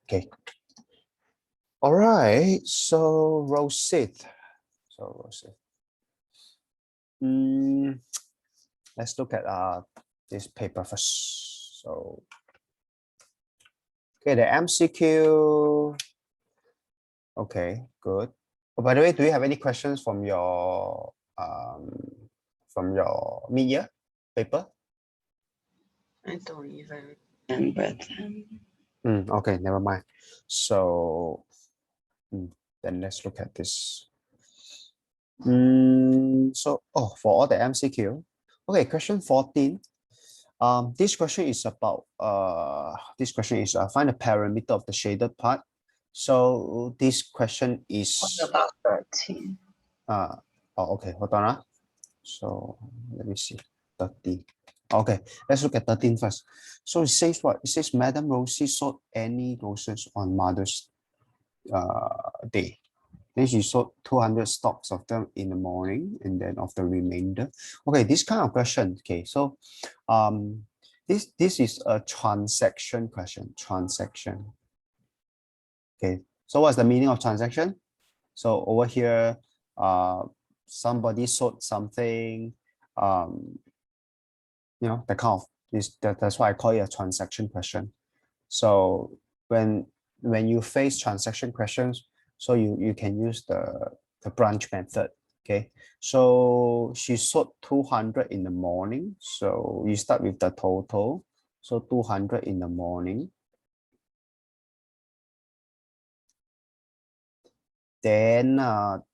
Okay. All right. So Rosyth. Let's look at this paper first. So okay, the MCQ. Okay, good. Oh, by the way, do you have any questions from your mid-year paper? I don't even remember them. Okay, never mind. So then let's look at this. So for all the MCQ, okay, question 14. This question is about find the parameter of the shaded part. So this question is What about 13? Okay, hold on. So let me see. 13. Okay, let's look at 13 first. So it says what? It says Madam Rosie sold any roses on Mother's Day. Then she sold 200 stocks of them in the morning, and then of the remainder. Okay, this kind of question. Okay, so this is a transaction question. Transaction. Okay, so what's the meaning of transaction? So over here, somebody sold something, the kind of that's why I call it a transaction question. So when you face transaction questions, so you can use the branch method. Okay, so she sold 200 in the morning. So you start with the total. So 200 in the morning. Then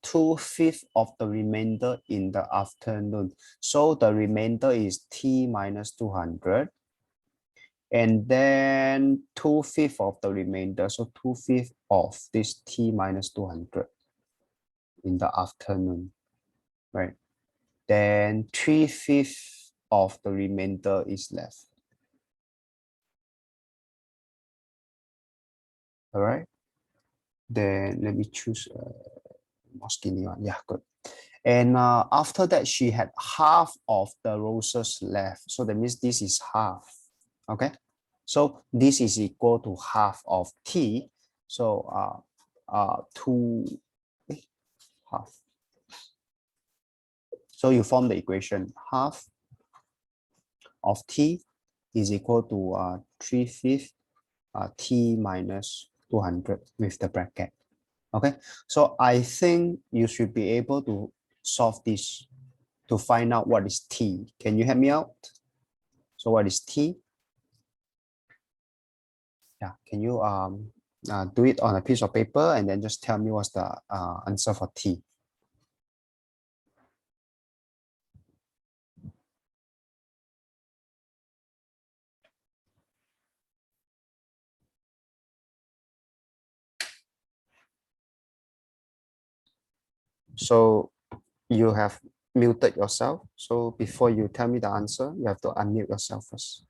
2/5 of the remainder in the afternoon. So the remainder is T minus 200. And then 2/5 of the remainder. So 2/5 of this T minus 200 in the afternoon, right? Then 3/5 of the remainder is left. All right. Then let me choose a more skinny one. Yeah, good. And after that, she had half of the roses left. So that means this is half. Okay. So this is equal to half of T. So half. So you form the equation. Half of T is equal to 3/5 T minus 200 with the bracket. Okay, so I think you should be able to solve this to find out what is T. Can you help me out? So what is T? Yeah, can you do it on a piece of paper and then just tell me what's the answer for T? So you have muted yourself. So before you tell me the answer, you have to unmute yourself first.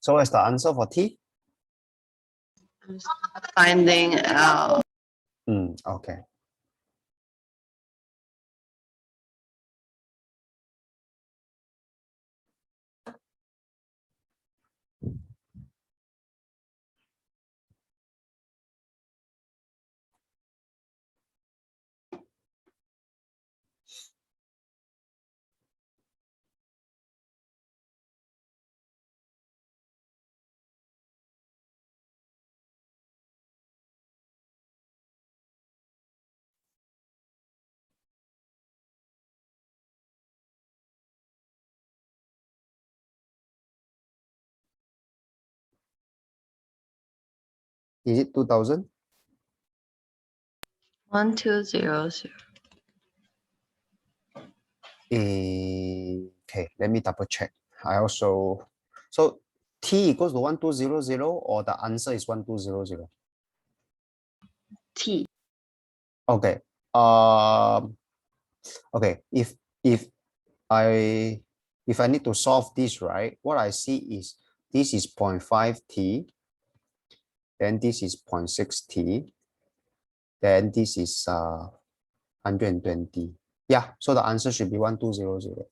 So what's the answer for T? Finding out. Okay. Is it 2000? 1200. Okay, let me double check. So T equals to 1200 or the answer is 1200? T. Okay. Okay, if I need to solve this, right, what I see is this is 0.5 T, then this is 0.6 T, then this is 120. Yeah, so the answer should be 1200.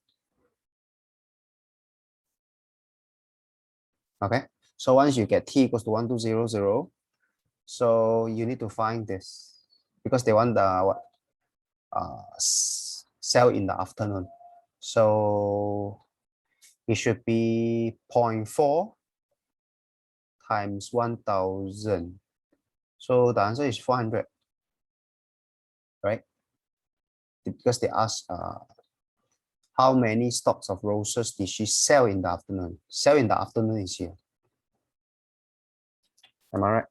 Okay, So once you get t equals to 1200, so you need to find this because they want the what sell in the afternoon. So it should be 0.4 times 1000. So the answer is 400, right? Because they ask how many stocks of roses did she sell in the afternoon? Sell in the afternoon is here. Am I right?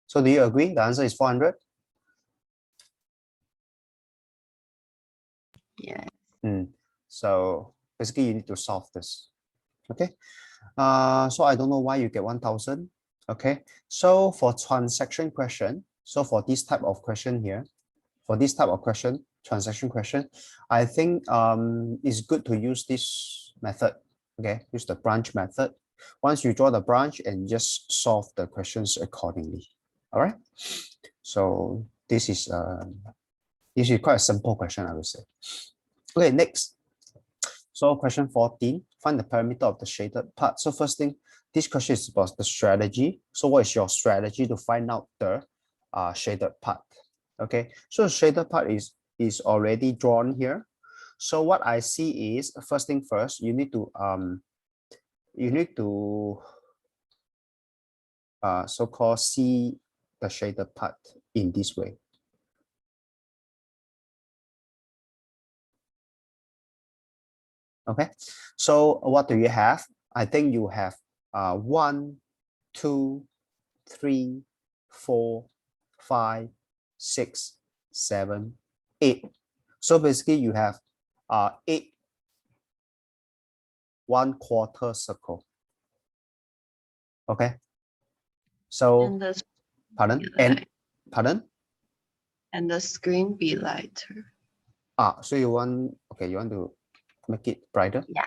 So do you agree? The answer is 400? Yeah. So basically you need to solve this. Okay. So I don't know why you get 1000. Okay. So for transaction question, so for this type of question here, for this type of question, transaction question, I think it's good to use this method. Okay, use the branch method. Once you draw the branch and just solve the questions accordingly. All right. So this is quite a simple question, I would say. Okay, next. So question 14, find the parameter of the shaded part. So first thing, this question is about the strategy. So what is your strategy to find out the shaded part? Okay, so the shaded part is already drawn here. So what I see is first thing first, you need to so-called see the shaded part in this way. Okay, so what do you have? I think you have 1, 2, 3, 4, 5, 6, 7, 8. So basically you have 8 1/4 circle. Okay. So And the pardon and the screen be lighter. So you want to make it brighter? Yeah.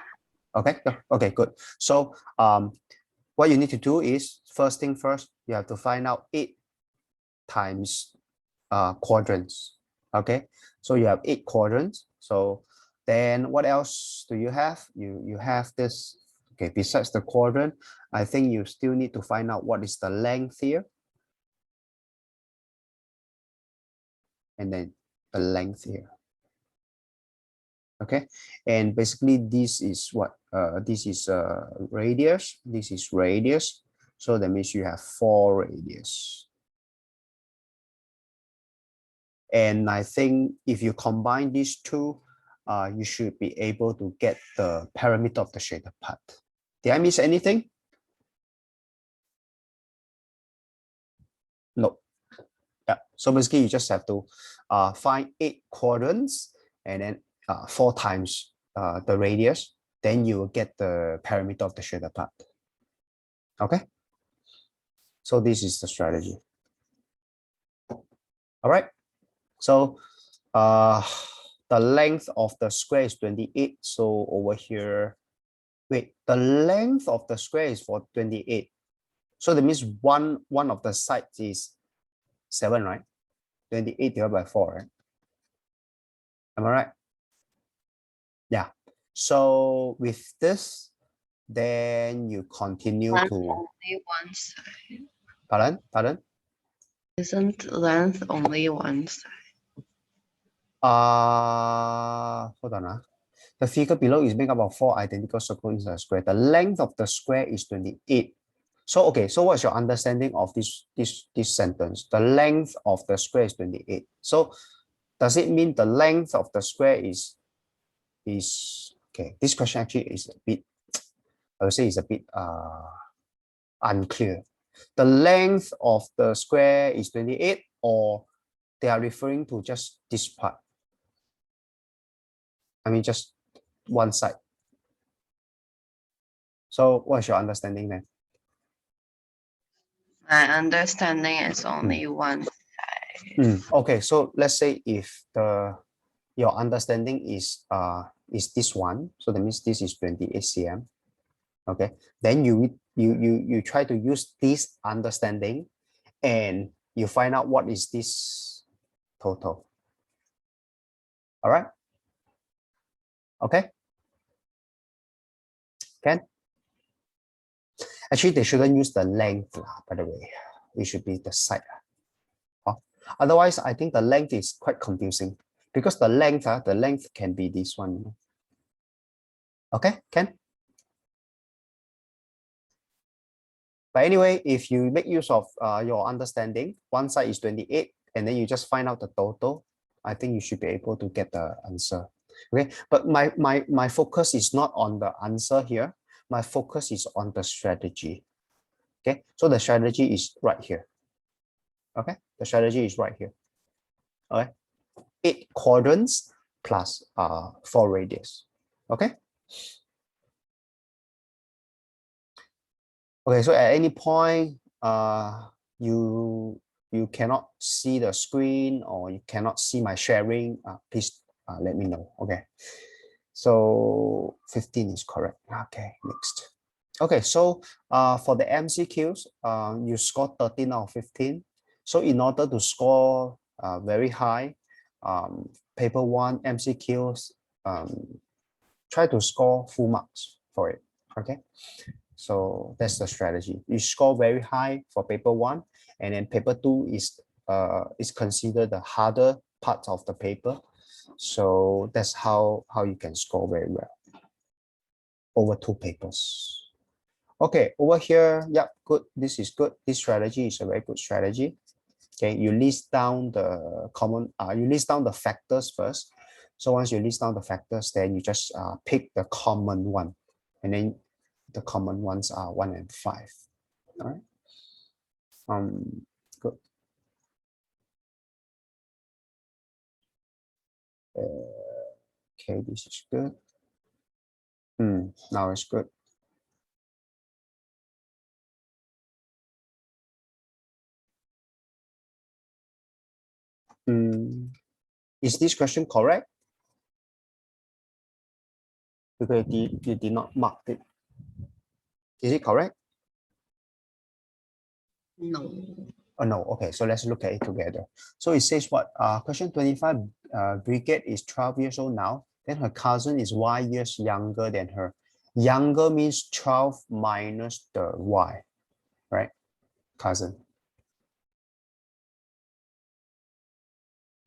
Okay. Okay, good. So what you need to do is first thing first, you have to find out 8 times quadrants. Okay, so you have 8 quadrants. So then what else do you have? You have this. Okay, besides the quadrant, I think you still need to find out what is the length here, and then the length here. Okay, and basically this is what this is radius, this is radius, so that means you have 4 radius. And I think if you combine these two, you should be able to get the parameter of the shaded part. Did I miss anything? No. Yeah. So basically, you just have to find 8 quadrants and then 4 times the radius. Then you will get the parameter of the shaded part. Okay. So this is the strategy. All right. So the length of the square is 28. So over here, wait, the length of the square is for 28. So that means one of the sides is 7, right? 28 divided by 4, right? Am I right? Yeah. So with this, then you continue to only one side. Pardon? Isn't length only one side? Hold on. The figure below is made up of 4 identical circles inside a square. The length of the square is 28. So okay, so what's your understanding of this sentence? The length of the square is 28. So does it mean the length of the square is okay? This question actually is a bit, I would say, is a bit unclear. The length of the square is 28, or they are referring to just this part. I mean, just one side. So what's your understanding then? My understanding is only one side. Okay, so let's say if your understanding is this one, so that means this is 28 cm. Okay, then you try to use this understanding and you find out what is this total. All right. Okay. Can Actually, they shouldn't use the length, by the way. It should be the side. Otherwise, I think the length is quite confusing because the length can be this one. Okay, can? But anyway, if you make use of your understanding, one side is 28, and then you just find out the total, I think you should be able to get the answer. Okay, but my focus is not on the answer here. My focus is on the strategy. Okay, so the strategy is right here. Okay, the strategy is right here. Okay, 8 quadrants plus 4 radius. Okay. Okay, so at any point, you cannot see the screen or you cannot see my sharing, please let me know. Okay, so 15 is correct. Okay, next. Okay, so for the MCQs, you score 13 out of 15. So in order to score very high, paper 1 MCQs, try to score full marks for it. Okay. So that's the strategy. You score very high for paper 1, and then paper 2 is considered the harder part of the paper. So that's how you can score very well over 2 papers. Okay, over here, yeah, good. This is good. This strategy is a very good strategy. Okay, you list down the you list down the factors first. So once you list down the factors, then you just pick the common one, and then the common ones are 1 and 5. All right. Good. Okay, this is good. Now it's good. Is this question correct? Because you did not mark it. Is it correct? No. Oh, no. Okay, so let's look at it together. So it says what? Question 25, Brigade is 12 years old now. Then her cousin is Y years younger than her. Younger means 12 minus the Y, right? Cousin.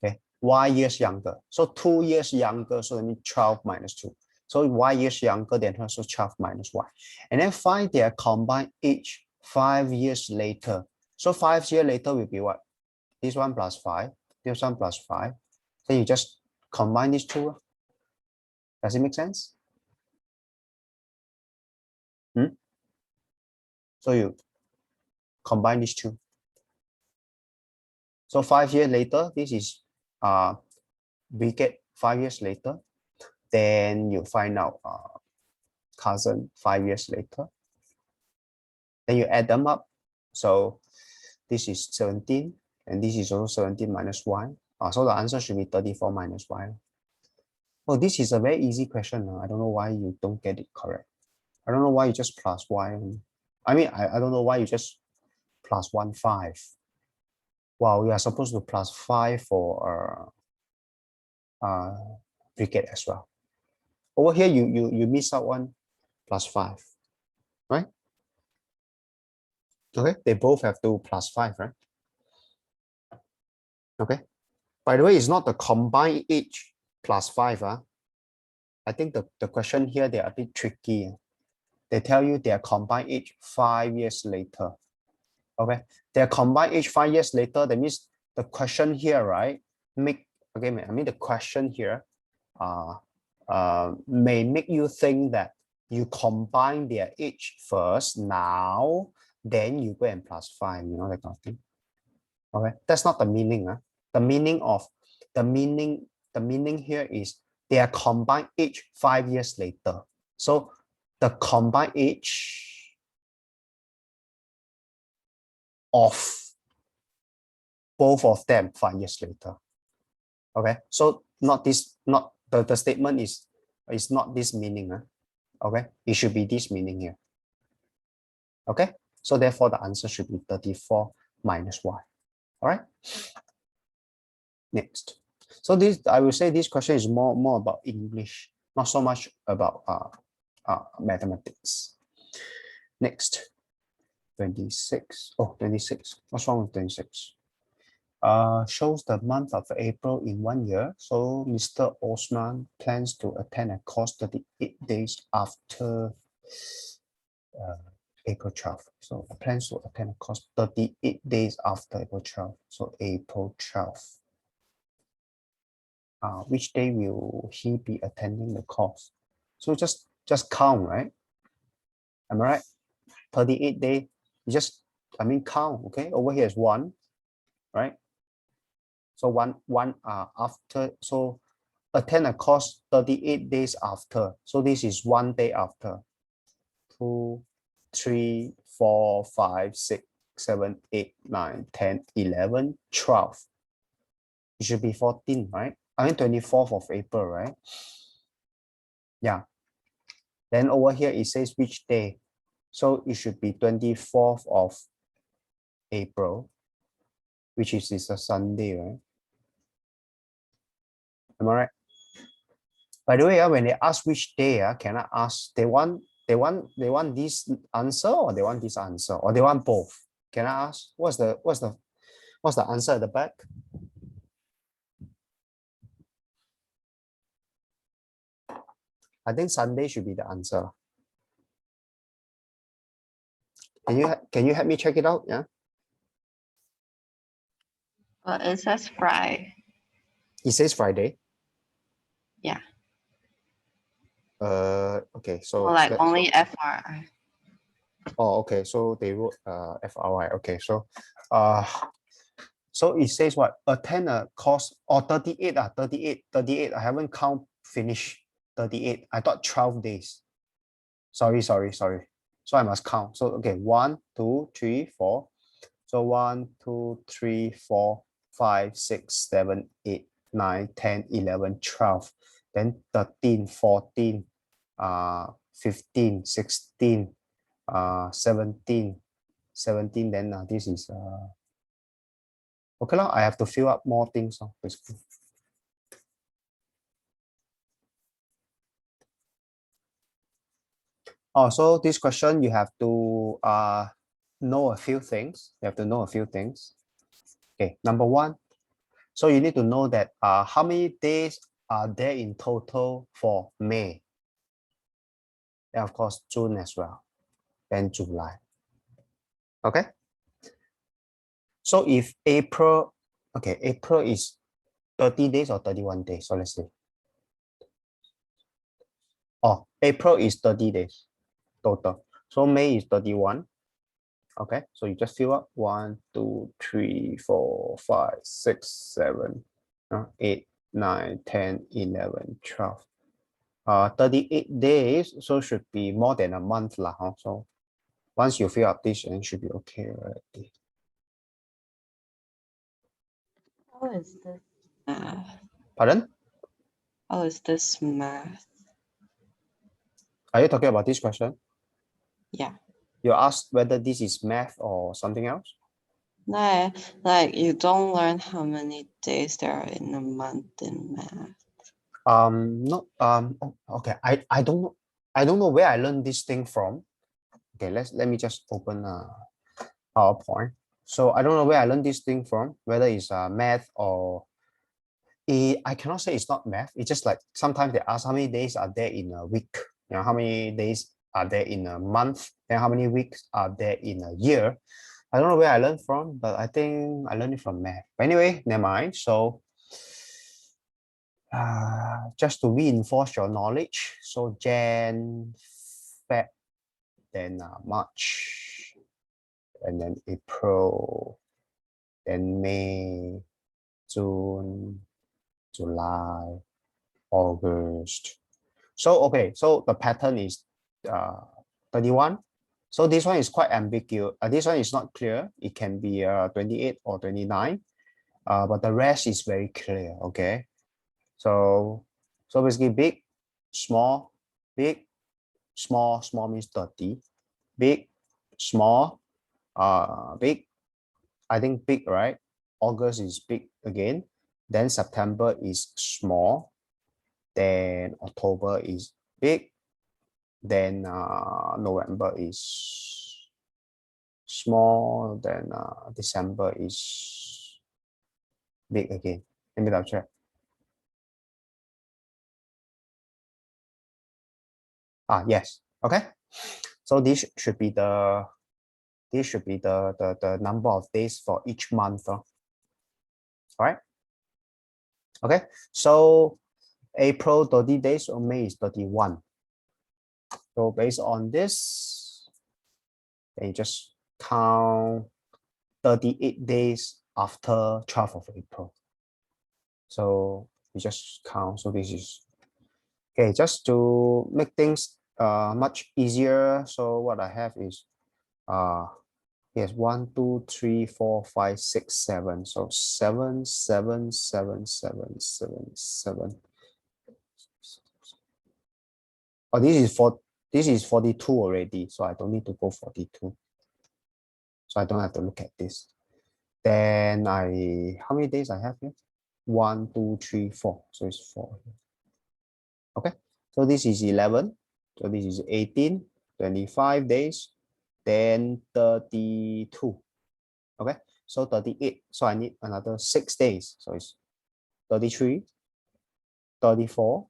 Okay, Y years younger. So 2 years younger, so that means 12 minus 2. So Y years younger than her, so 12 minus Y. And then find their combined age 5 years later. So 5 years later will be what? This one plus 5, this one plus 5. Then you just combine these two. Does it make sense? So you combine these two. So 5 years later, this is we get 5 years later. Then you find out cousin 5 years later. Then you add them up. So this is 17, and this is also 17 minus y. So the answer should be 34 minus y. Oh, this is a very easy question. I don't know why you don't get it correct. I don't know why you just plus y. I mean, I don't know why you just plus 1, 5. Wow, you are supposed to plus 5 for Brigade as well. Over here, you miss out 1 plus 5, right? Okay, they both have to plus 5, right? Okay. By the way, it's not the combined age plus 5. I think the question here, they are a bit tricky. They tell you their combined age 5 years later. Okay, their combined age 5 years later, that means the question here, right? The question here may make you think that you combine their age first now, then you go and plus 5, you know, that kind of thing. Okay, that's not the meaning. The meaning here is their combined age 5 years later. So the combined age of both of them 5 years later. Okay, so the statement is not this meaning. Okay, it should be this meaning here. Okay, so therefore the answer should be 34 minus y. All right. Next. So this, I will say this question is more about English, not so much about mathematics. Next. 26. Oh, 26. What's wrong with 26? Shows the month of April in 1 year. So Mr. Osman plans to attend a course 38 days after April 12th. So plans to attend a course 38 days after April 12th. So April 12th. Which day will he be attending the course? So just count, right? Am I right? 38 day, just, count, okay? Over here is 1, right? So one after, so attend a course 38 days after. So this is 1 day after. 2, 3, 4, 5, 6, 7, 8, 9, 10, 11, 12. It should be 14, right? 24th of April, right? Yeah. Then over here it says which day. So it should be 24th of April, which is a Sunday, right? Am I right? By the way, when they ask which day, can I ask they want this answer, or they want this answer, or they want both? Can I ask what's the answer at the back? I think Sunday should be the answer. Can you help me check it out? Yeah. Well, it says Friday. It says Friday. Yeah. Okay. So Or like only FRI. Oh, okay. So they wrote FRI. Okay. So so it says what? Attend a course or 38. 38. I haven't count finish 38. I thought 12 days. Sorry. So I must count. So okay, 1, 2, 3, 4. So 1, 2, 3, 4, 5, 6, 7, 8, 9, 10, 11, 12. Then 13, 14, 15, 16, 17. Then this is okay. I have to fill up more things. Basically. Oh, so this question you have to know a few things. You have to know a few things. Okay, number 1. So you need to know that how many days are there in total for May? And of course, June as well, then July. Okay. So if April, okay, April is 30 days or 31 days. So let's see. Oh, April is 30 days total. So May is 31. Okay, so you just fill up 1, 2, 3, 4, 5, 6, 7, 8, 9, 10, 11, 12. 38 days, so should be more than a month lah. So once you fill up this, and should be okay already. How is this math? Pardon? How is this math? Are you talking about this question? Yeah. You asked whether this is math or something else? No, like you don't learn how many days there are in a month in math. No. Okay. I don't know where I learned this thing from. Okay, let me just open PowerPoint. So I don't know where I learned this thing from, whether it's math or I cannot say it's not math. It's just like sometimes they ask how many days are there in a week, how many days are there in a month, and how many weeks are there in a year. I don't know where I learned from, but I think I learned it from math. But anyway, never mind. So just to reinforce your knowledge, so Jan, Feb, then March, and then April, then May, June, July, August. So okay, so the pattern is 31. So this one is quite ambiguous. This one is not clear. It can be 28 or 29, but the rest is very clear. Okay, so basically big, small, big, small. Small means 30. Big, small, big. I think big, right? August is big again. Then September is small. Then October is big. Then November is small, then December is big again. Let me double check. Yes. Okay. So this should be the the number of days for each month. All right. Okay. So April 30 days, or May is 31. So based on this, then you just count 38 days after 12th of April. So you just count. So this is okay, just to make things much easier. So what I have is yes, 1, 2, 3, 4, 5, 6, 7. So 7, 7, 7, 7, 7, 7. Oh, this is 42 already, so I don't need to go 42. So I don't have to look at this. Then how many days I have here? 1, 2, 3, 4. So it's 4. Okay. So this is 11. So this is 18, 25 days, then 32. Okay. So 38. So I need another 6 days. So it's 33, 34,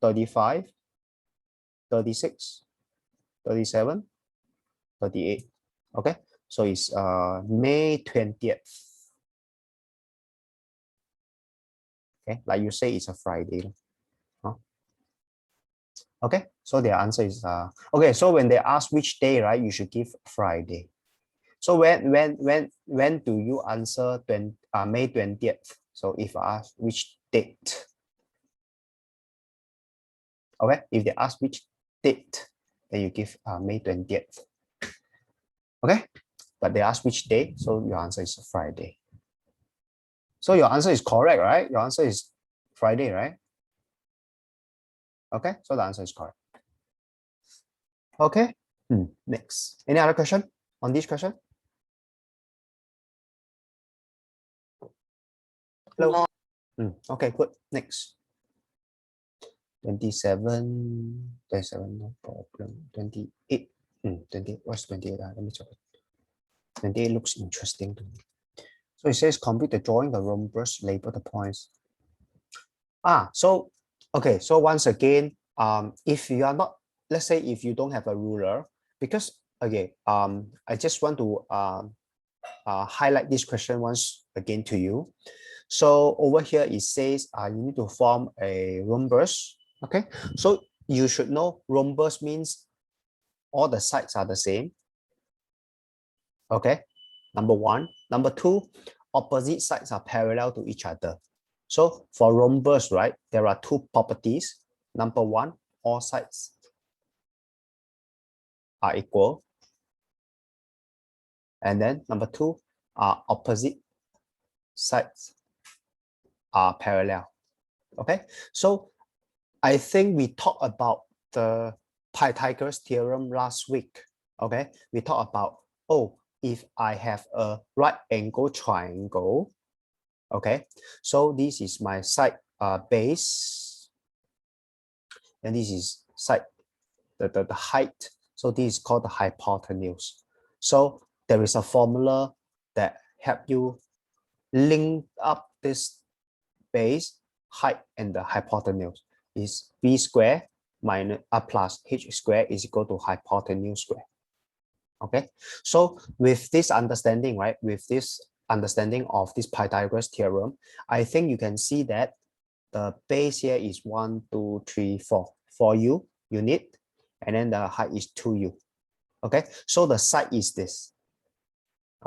35, 36, 37, 38. Okay. So it's May 20th. Okay. Like you say, it's a Friday. Huh? Okay. So the answer is okay. So when they ask which day, right, you should give Friday. So when do you answer May 20th? So if I ask which date, okay, if they ask which date, then you give May 20th. Okay, but they ask which day, so your answer is Friday. So your answer is correct, right? Your answer is Friday, right? Okay, so the answer is correct. Okay, next. Any other question on this question? Hello. Okay, good. Next. 27, 27, no problem. 28. 28. What's 28? Let me check. 28 looks interesting to me. So it says complete the drawing, the rhombus, label the points. So okay. So once again, if you are not, let's say if you don't have a ruler, because okay, I just want to highlight this question once again to you. So over here it says you need to form a rhombus. Okay, so you should know rhombus means all the sides are the same. Okay, number one. Number two, opposite sides are parallel to each other. So for rhombus, right, there are two properties. Number one, all sides are equal. And then number two, opposite sides are parallel. Okay, so I think we talked about the Pythagoras theorem last week. Okay, we talked about, oh, if I have a right angle triangle, okay, so this is my side base, and this is side the height. So this is called the hypotenuse. So there is a formula that help you link up this base, height, and the hypotenuse. Is b squared minus plus h squared is equal to hypotenuse squared. Okay, so with this understanding, right, with this understanding of this Pythagoras theorem, I think you can see that the base here is 1, 2, 3, 4. 4u unit, and then the height is 2u. Okay, so the side is this.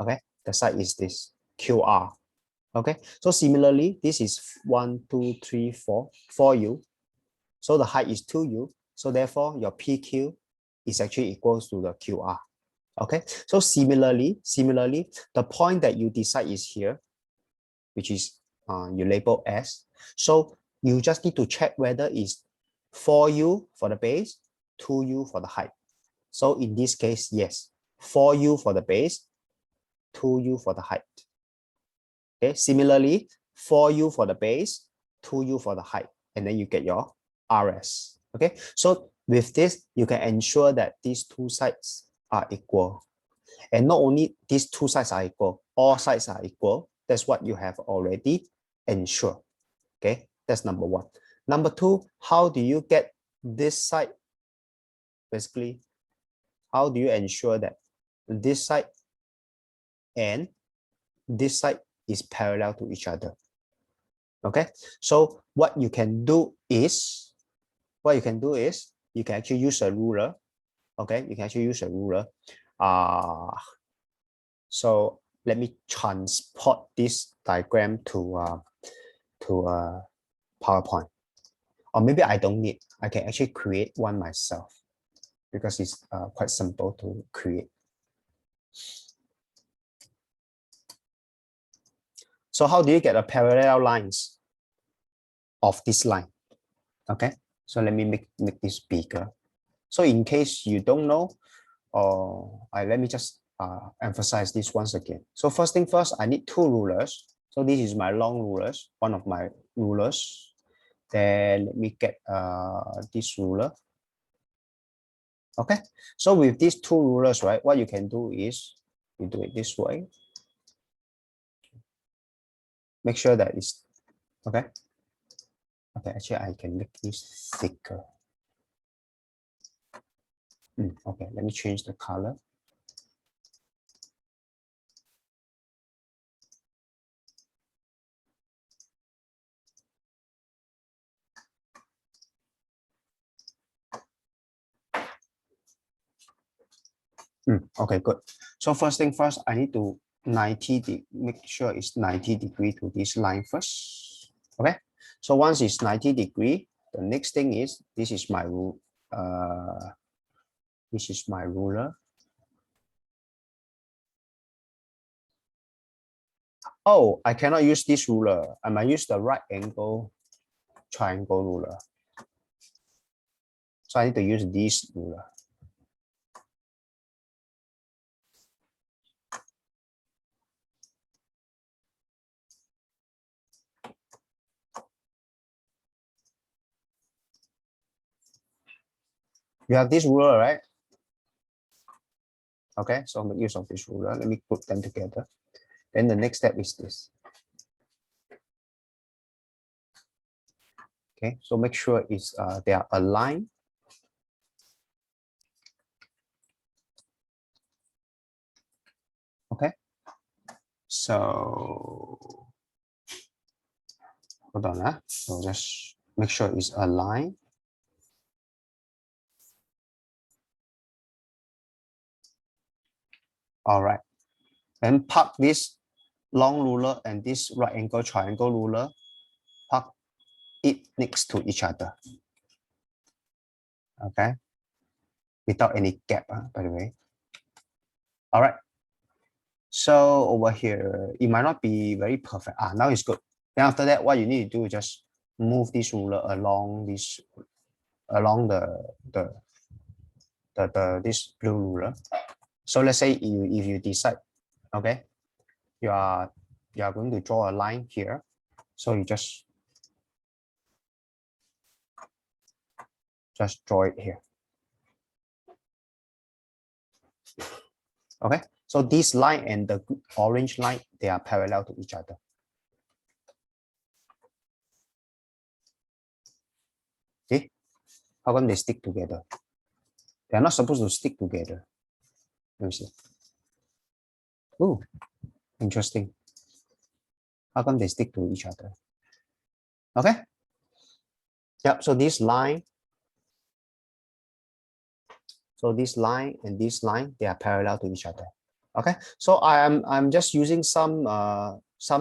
Okay, the side is this QR. Okay, so similarly, this is 1, 2, 3, 4, 4u. So the height is 2u. So therefore, your PQ is actually equals to the QR. Okay, so similarly, the point that you decide is here, which is you label S. So you just need to check whether it's 4u for the base, 2u for the height. So in this case, yes, 4u for the base, 2u for the height. Okay, similarly, 4u for the base, 2u for the height, and then you get your RS. Okay, so with this, you can ensure that these two sides are equal. And not only these two sides are equal, all sides are equal. That's what you have already ensured. Okay, that's number one. Number two, how do you get this side? Basically, how do you ensure that this side and this side is parallel to each other? Okay, so what you can do is, you can actually use a ruler. Okay, you can actually use a ruler. So let me transport this diagram to PowerPoint. Or maybe I don't need, I can actually create one myself because it's quite simple to create. So how do you get a parallel lines of this line? Okay, so let me make this bigger. So in case you don't know, let me just emphasize this once again. So first thing first, I need two rulers. So this is my long rulers, one of my rulers. Then let me get this ruler. Okay, so with these two rulers, right, what you can do is you do it this way. Make sure that it's okay. Okay, actually I can make this thicker. Okay, let me change the color. Okay, good. So first thing first, I need to make sure it's 90 degree to this line first. Okay, so once it's 90 degree, the next thing is this is my ruler. Oh, I cannot use this ruler. I might use the right angle triangle ruler. So I need to use this ruler. You have this ruler, right? Okay, so make use of this ruler. Let me put them together. Then the next step is this. Okay, so make sure it's they are aligned. Okay, so hold on. So just make sure it's aligned. All right, then park this long ruler and this right angle triangle ruler, park it next to each other. Okay, without any gap, by the way. All right. So over here, it might not be very perfect. Now it's good. Then after that, what you need to do is just move this ruler along this, along this blue ruler. So let's say if you decide, okay, you are going to draw a line here. So you just draw it here. Okay, so this line and the orange line, they are parallel to each other. Okay, how come they stick together? They are not supposed to stick together. Let me see. Oh, interesting. How come they stick to each other? Okay. Yep. So this line, and this line, they are parallel to each other. Okay. So I'm just using some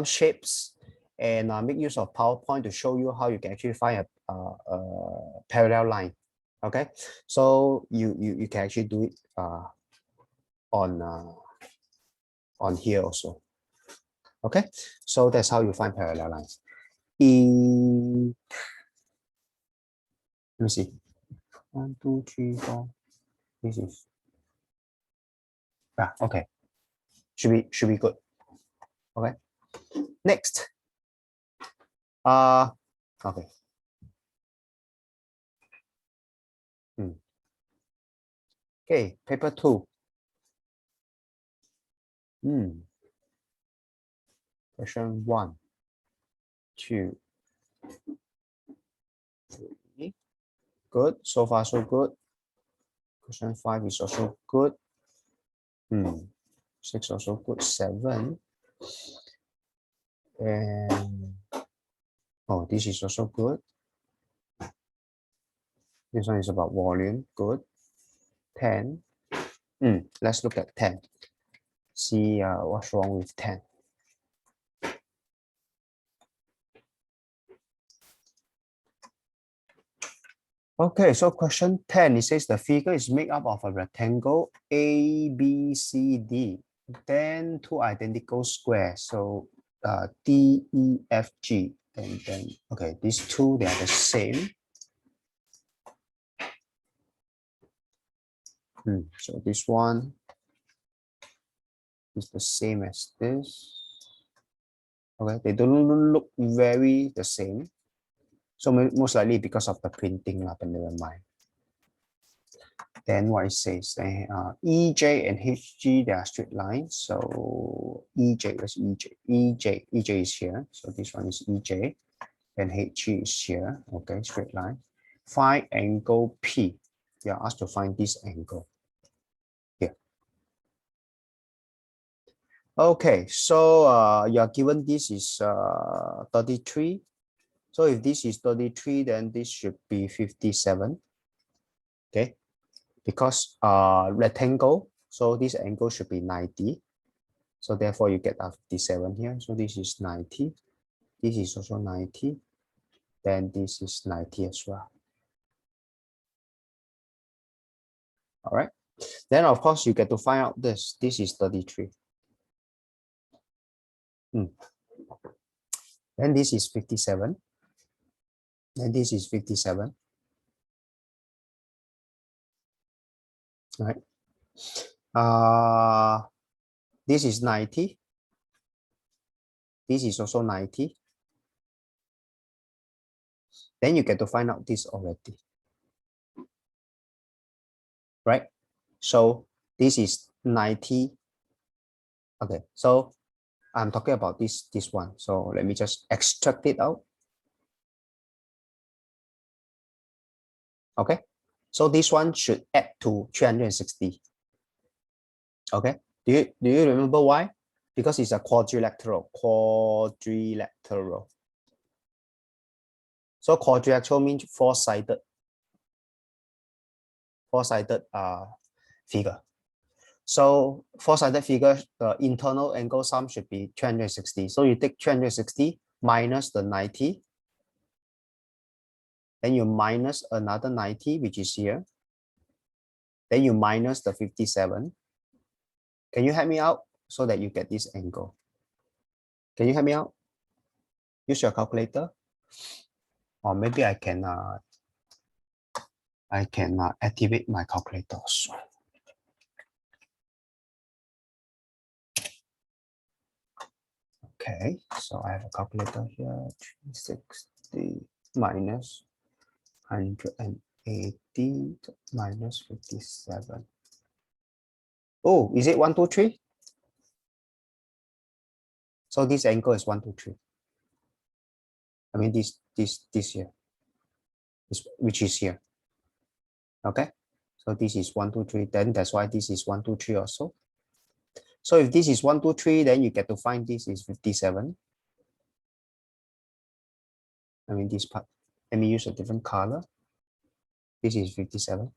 shapes and make use of PowerPoint to show you how you can actually find a parallel line. Okay. So you can actually do it on here also. Okay. So that's how you find parallel lines. Let me see. 1, 2, 3, 4. This is okay. Should be good. Okay. Next. Okay. Okay, paper 2. Question 1, 2, 3. Good. So far, so good. Question 5 is also good. 6 also good. 7. And oh, this is also good. This one is about volume. Good. 10. Let's look at 10. See what's wrong with 10. Okay, so question 10, it says the figure is made up of a rectangle A, B, C, D, then two identical squares. So D, E, F, G, and then, okay, these two, they are the same. So this one is the same as this. Okay, they don't look very the same. So most likely because of the printing, but never mind. Then what it says, EJ and HG, they are straight lines. So EJ is EJ. EJ is here. So this one is EJ and HG is here. Okay, straight line. Find angle P. You are asked to find this angle here. Okay, so you are given this is 33. So if this is 33, then this should be 57. Okay, because rectangle, so this angle should be 90. So therefore you get a 57 here. So this is 90. This is also 90. Then this is 90 as well. All right. Then of course you get to find out this. This is 33. Then this is 57. Then this is 57. All right. This is 90. This is also 90. Then you get to find out this already. Right? So this is 90. Okay, so I'm talking about this one. So let me just extract it out. Okay, so this one should add to 360. Okay, do you remember why? Because it's a quadrilateral. So quadrilateral means four-sided figure. So four-sided figure, the internal angle sum should be 360. So you take 360 minus the 90. Then you minus another 90, which is here. Then you minus the 57. Can you help me out so that you get this angle? Can you help me out? Use your calculator. Or maybe I can activate my calculator also. Okay, so I have a calculator here. 360 minus 180 minus 57. Oh, is it 123? So this angle is 123. I mean this here, which is here. Okay, so this is 123. Then that's why this is 123 also. So if this is 123, then you get to find this is 57. I mean this part. Let me use a different color. This is 57.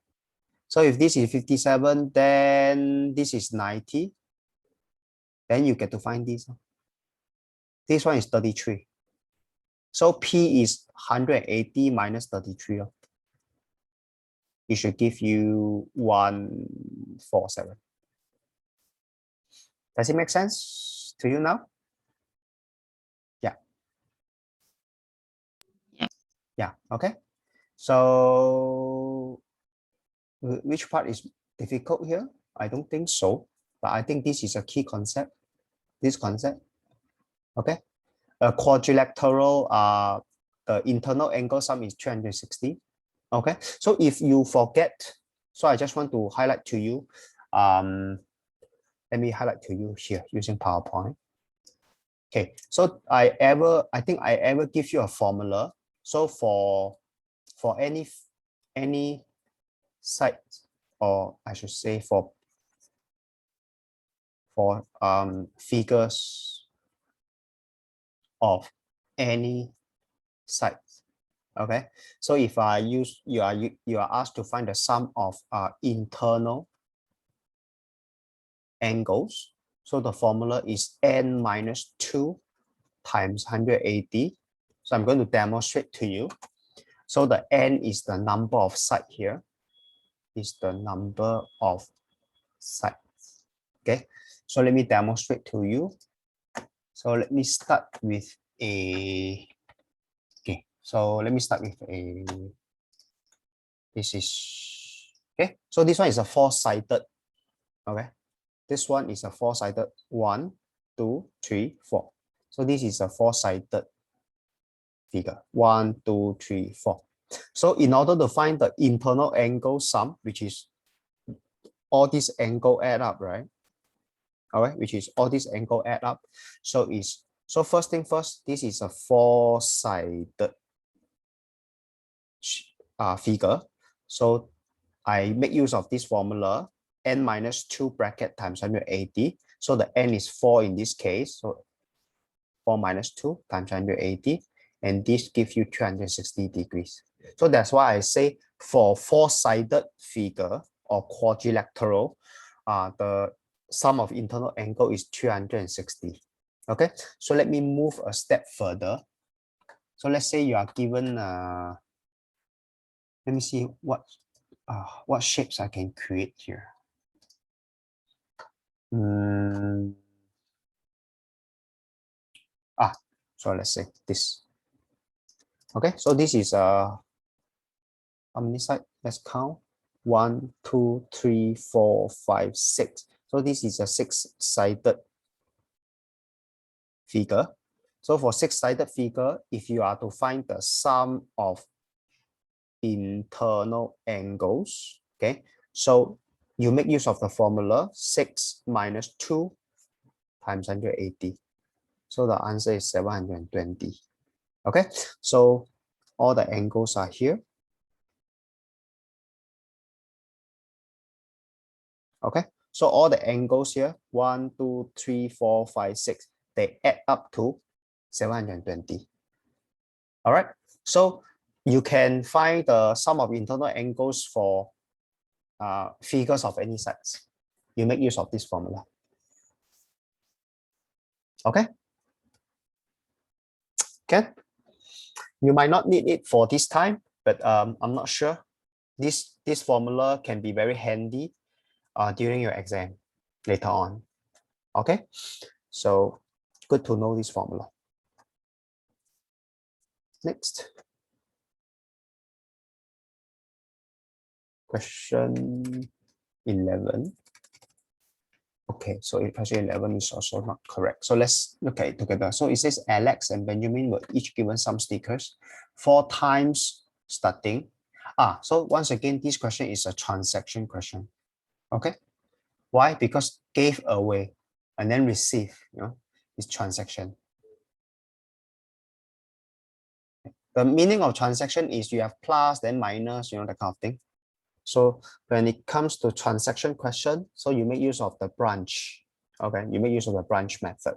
So if this is 57, then this is 90. Then you get to find this. This one is 33. So P is 180 minus 33. It should give you 147. Does it make sense to you now? Yeah. Yeah, okay. So which part is difficult here? I don't think so, but I think this is a key concept. This concept, okay? A quadrilateral, the internal angle sum is 360. Okay, so if you forget, so I just want to highlight to you, Let me highlight to you here using PowerPoint. Okay, so I think I ever give you a formula. So for any site, or I should say for figures of any site. Okay, so if I use you are asked to find the sum of internal angles. So the formula is n minus 2 times 180. So I'm going to demonstrate to you. So the n is the number of sites here, is the number of sites. Okay, so let me demonstrate to you. So let me start with a, okay, so let me start with a, this is, okay, so this one is a four-sided, okay, this one is a four-sided, 1, 2, 3, 4. So this is a four-sided figure, 1, 2, 3, 4. So in order to find the internal angle sum, which is all these angle add up, right? All right, which is all these angle add up. So first thing first, this is a four-sided figure. So I make use of this formula, n minus 2 bracket times 180. So the n is 4 in this case. So 4 minus 2 times 180. And this gives you 360 degrees. So that's why I say for four-sided figure or quadrilateral, the sum of internal angle is 360. Okay, so let me move a step further. So let's say you are given, let me see what shapes I can create here. So let's say this. Okay, so this is how many sides? Let's count. 1, 2, 3, 4, 5, 6. So this is a six-sided figure. So for six-sided figure, if you are to find the sum of internal angles, okay, so you make use of the formula 6 minus 2 times 180. So the answer is 720. Okay, so all the angles are here. Okay, so all the angles here, 1, 2, 3, 4, 5, 6, they add up to 720. All right, so you can find the sum of internal angles for figures of any size. You make use of this formula. Okay, okay. You might not need it for this time, but I'm not sure. This formula can be very handy during your exam later on. Okay, so good to know this formula. Next. Question 11. Okay, so question 11 is also not correct. So let's look at it together. So it says Alex and Benjamin were each given some stickers 4 times starting. So once again, this question is a transaction question. Okay, why? Because gave away and then receive, is transaction. The meaning of transaction is you have plus, then minus, that kind of thing. So when it comes to transaction question, so you make use of the branch. Okay, you make use of the branch method.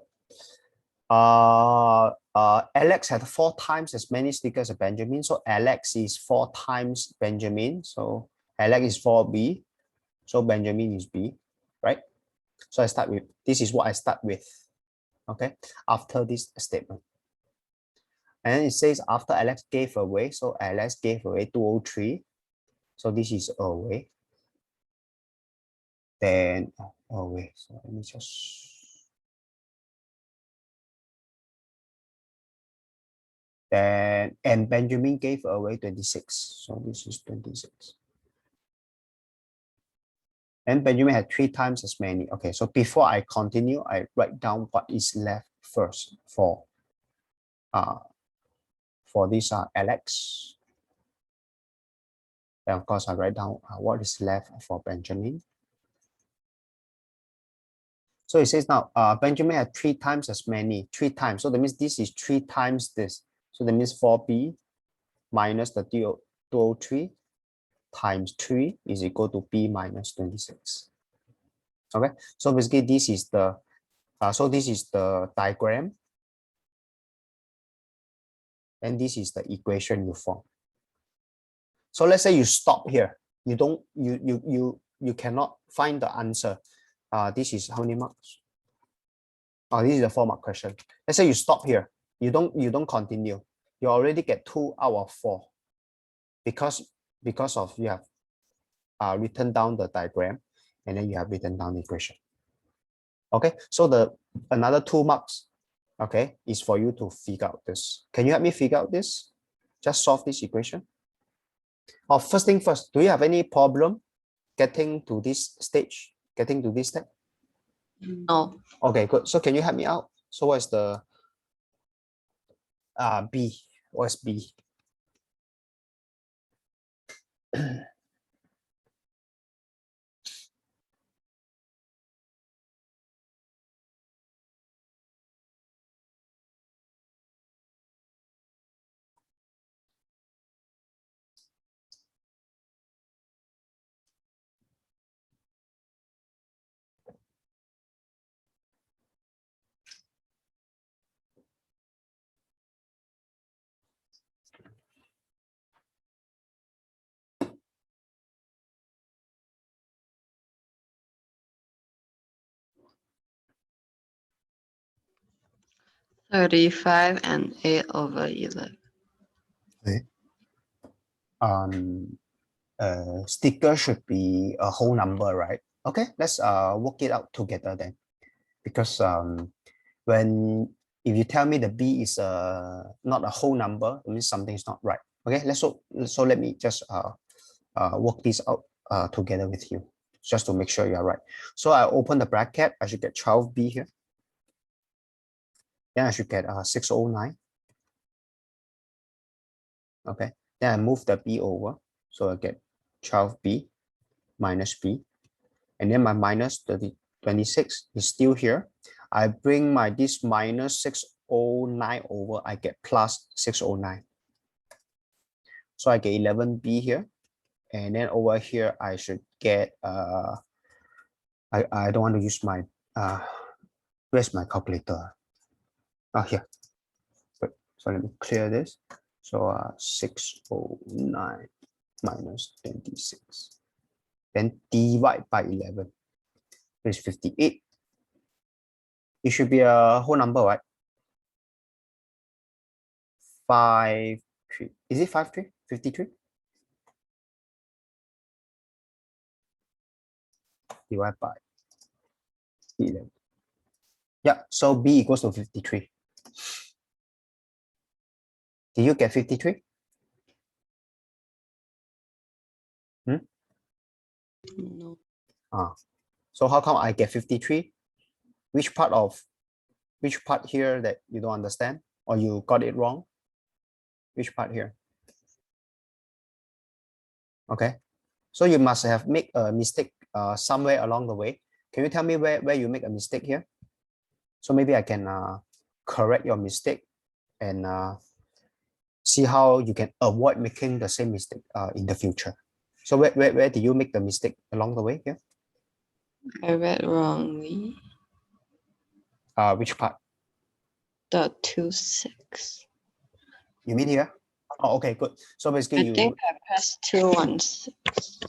Alex had 4 times as many stickers as Benjamin. So Alex is 4 times Benjamin. So Alex is 4B. So Benjamin is B, right? So I start with, this is what I start with, okay, after this statement. And it says after Alex gave away, so Alex gave away 203. So this is away. Then, away. So let me just. Then, and Benjamin gave away 26. So this is 26. And Benjamin had 3 times as many. Okay, so before I continue, I write down what is left first for this Alex. And of course, I write down what is left for Benjamin. So it says now, Benjamin had 3 times as many, 3 times. So that means this is 3 times this. So that means 4B minus the 203 times 3 is equal to B minus 26. Okay, so basically this is the diagram, and this is the equation you form. So let's say you stop here. You cannot find the answer. This is how many marks? Oh, this is a 4-mark question. Let's say you stop here. You don't continue. You already get 2 out of 4 because of you have written down the diagram and then you have written down the equation. Okay, so the another 2 marks, okay, is for you to figure out this. Can you help me figure out this? Just solve this equation. Oh, first thing first, do you have any problem getting to this stage, getting to this step? No. Okay, good. So can you help me out? So what's the B? What's B? $35 and 8/11. Okay. Sticker should be a whole number, right? Okay, let's work it out together then. Because when if you tell me the B is not a whole number, it means something is not right. Okay, so let me just work this out together with you, just to make sure you're right. So I open the bracket, I should get 12B here. Then I should get 609. Okay, then I move the B over, so I get 12B minus B, and then my minus 26 is still here. I bring my this minus 609 over, I get plus 609. So I get 11B here, and then over here I should get I don't want to use my where's my calculator? Here. So let me clear this. So 609 minus 26. Then divide by 11 is 58. It should be a whole number, right? 53. Is it 53? 53? Divided by 11. Yeah, so B equals to 53. Did you get 53? No. So how come I get 53? Which part here that you don't understand or you got it wrong? Which part here? Okay, so you must have made a mistake somewhere along the way. Can you tell me where you make a mistake here? So maybe I can correct your mistake and see how you can avoid making the same mistake in the future. So where did you make the mistake along the way here? I read wrongly. Which part? The 26. You mean here? Oh, okay, good. So basically I think I pressed 216.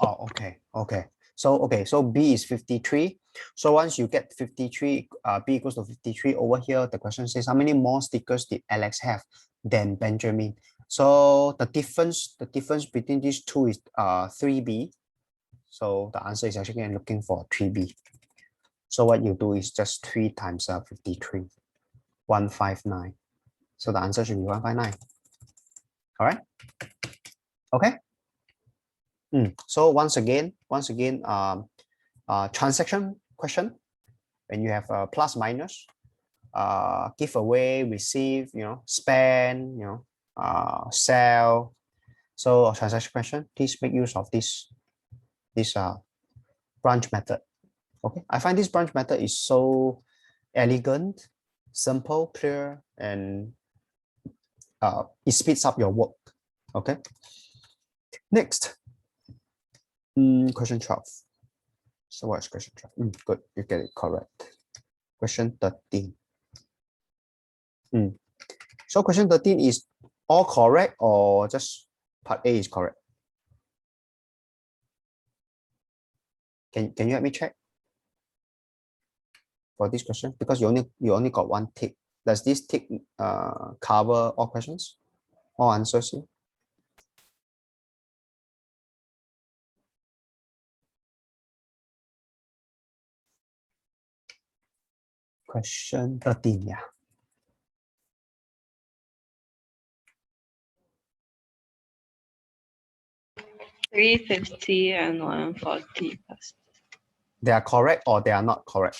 Oh, okay. So B is 53. So once you get 53, B equals to 53 over here, the question says how many more stickers did Alex have than Benjamin? So the difference between these two is 3B. So the answer is actually looking for 3B. So what you do is just 3 times 53, 159. So the answer should be 159. All right. Okay. So once again, transaction question. When you have a plus minus, give away, receive, spend, sell. So a transaction question, please make use of this branch method. Okay, I find this branch method is so elegant, simple, clear, and it speeds up your work. Okay. Next, question 12. So what's question 12? Good, you get it correct. Question 13. So question 13 is all correct or just part A is correct? Can you help me check for this question? Because you only got one tick. Does this tick cover all questions? All answers here? Question 13, yeah. 350 and 140 plus. They are correct or they are not correct?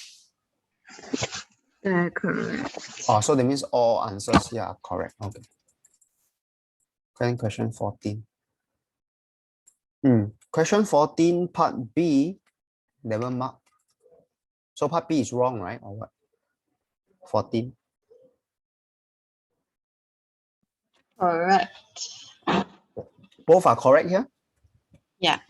They're correct. Oh, so that means all answers here are correct. Okay. Then question 14. Question 14, part B, never mark. So part B is wrong, right? Or what? 14. Correct. Both are correct here? Yeah.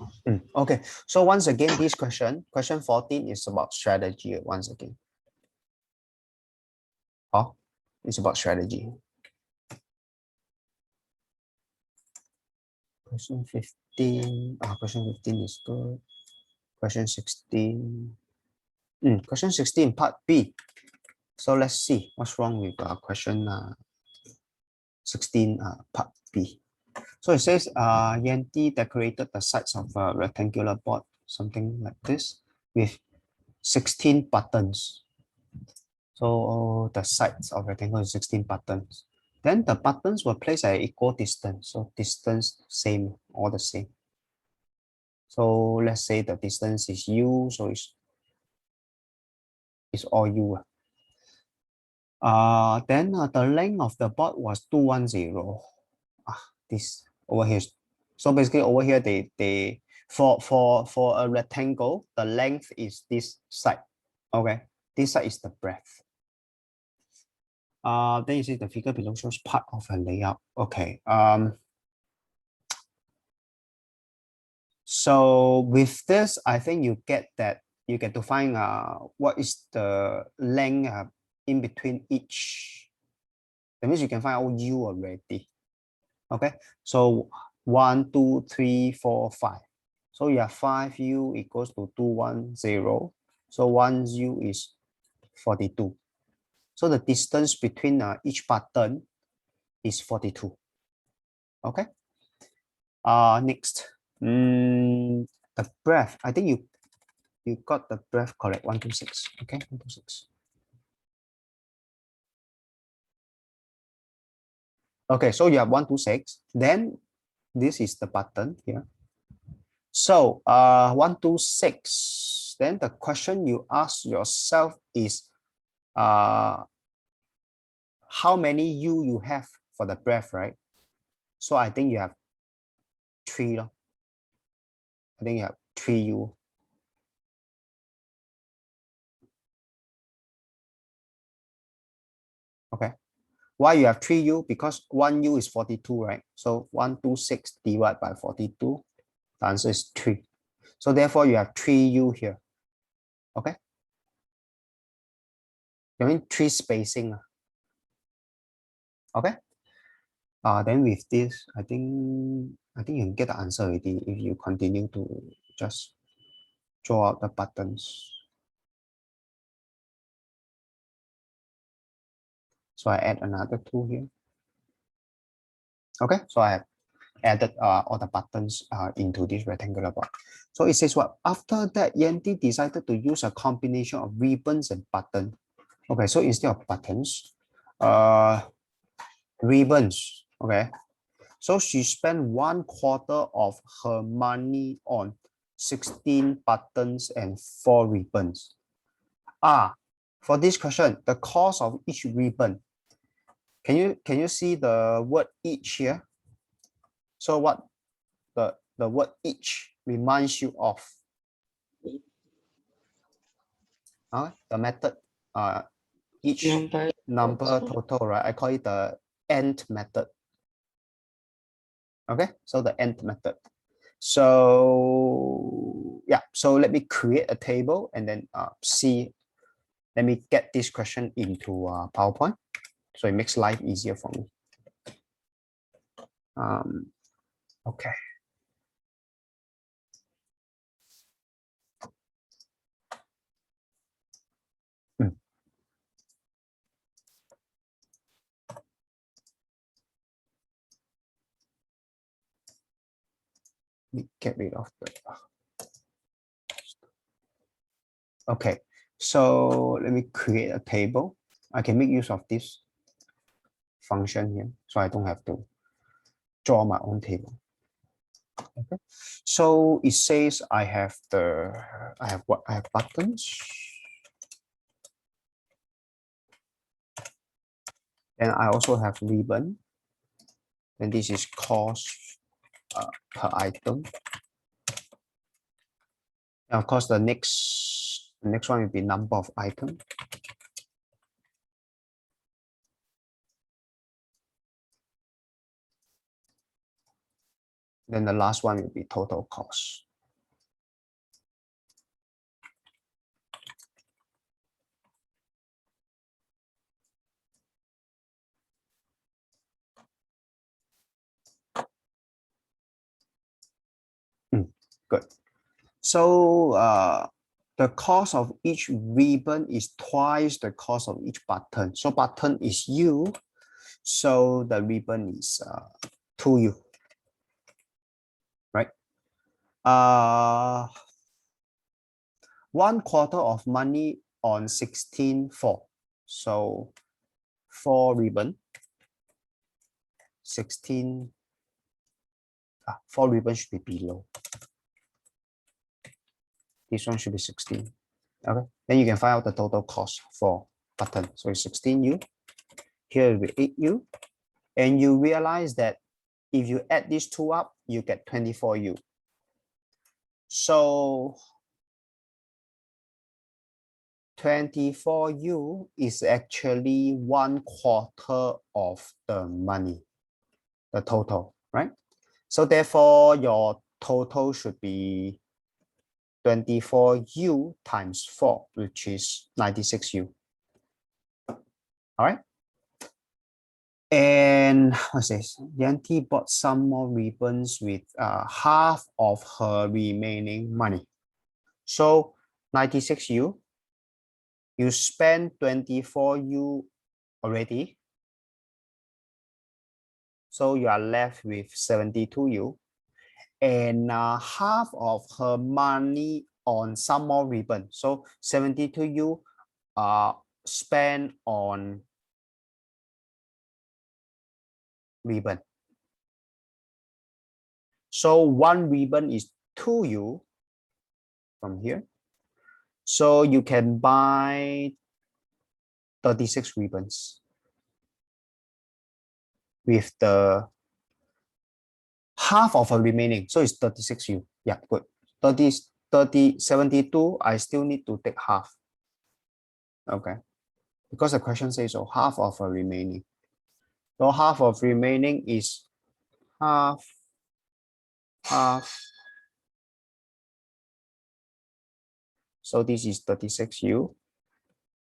Okay. So once again, this question 14 is about strategy once again. Oh, it's about strategy. Question 15. Question 15 is good. Question 16. Question 16, part B. So let's see what's wrong with question 16, part B. So it says Yanti decorated the sides of a rectangular board, something like this, with 16 buttons. So the sides of rectangle is 16 buttons. Then the buttons were placed at equal distance. So distance same, all the same. So let's say the distance is U, so it's all U. Then the length of the board was 210. This over here. So basically over here they for a rectangle, the length is this side. Okay, this side is the breadth. Then you see the figure below shows part of a layout. Okay. So with this, I think you get to find what is the length in between each. That means you can find out U already. Okay. So 1, 2, 3, 4, 5. So you have 5U equals to 210. So 1U is 42. So the distance between each button is 42. Okay. Next, the breadth. I think you got the breadth correct. 126. Okay, 126. Okay, so you have 126. Then this is the button here. So 126. Then the question you ask yourself is how many U you have for the breadth, right? So I think you have 3. I think you have 3U. Okay. Why you have 3U? Because 1U is 42, right? So 126 divided by 42. The answer is 3. So therefore you have 3U here. Okay. You mean 3 spacing. Okay. Then with this, I think you can get the answer already if you continue to just draw out the buttons. So I add another 2 here. Okay, so I have added all the buttons into this rectangular board. So it says what? After that, Yanti decided to use a combination of ribbons and buttons. Okay, so instead of buttons, ribbons. Okay, so she spent 1/4 of her money on 16 buttons and 4 ribbons. For this question, the cost of each ribbon. Can you see the word each here? So what the word each reminds you of? The method, each number total, right? I call it the nth method. Okay, so the nth method. So yeah, so let me create a table and then see. Let me get this question into PowerPoint, so it makes life easier for me. Okay. Let me get rid of the. Okay, so let me create a table. I can make use of this function here, so I don't have to draw my own table. Okay, so it says I have what? I have buttons. And I also have ribbon. And this is cost per item. And of course, the next one will be number of items. Then the last one will be total cost. Good. So the cost of each ribbon is twice the cost of each button. So button is U, so the ribbon is 2U, right? 1/4 of money on 16/4. So 4 ribbon, 16. 4 ribbon should be below. This one should be 16. Okay, then you can find out the total cost for button. So it's 16U. Here will be 8U. And you realize that if you add these two up, you get 24U. So 24U is actually 1/4 of the money, the total, right? So therefore, your total should be 24U times 4, which is 96U. All right. And what's this? Yanti bought some more ribbons with half of her remaining money. So 96U, you spend 24U already. So you are left with 72U. And half of her money on some more ribbon. So 72U spent on ribbon. So one ribbon is 2U from here. So you can buy 36 ribbons with the half of a remaining. So it's 36U. Yeah, good. 72, I still need to take half. Okay. Because the question says so, half of a remaining. So half of remaining is half. So this is 36U.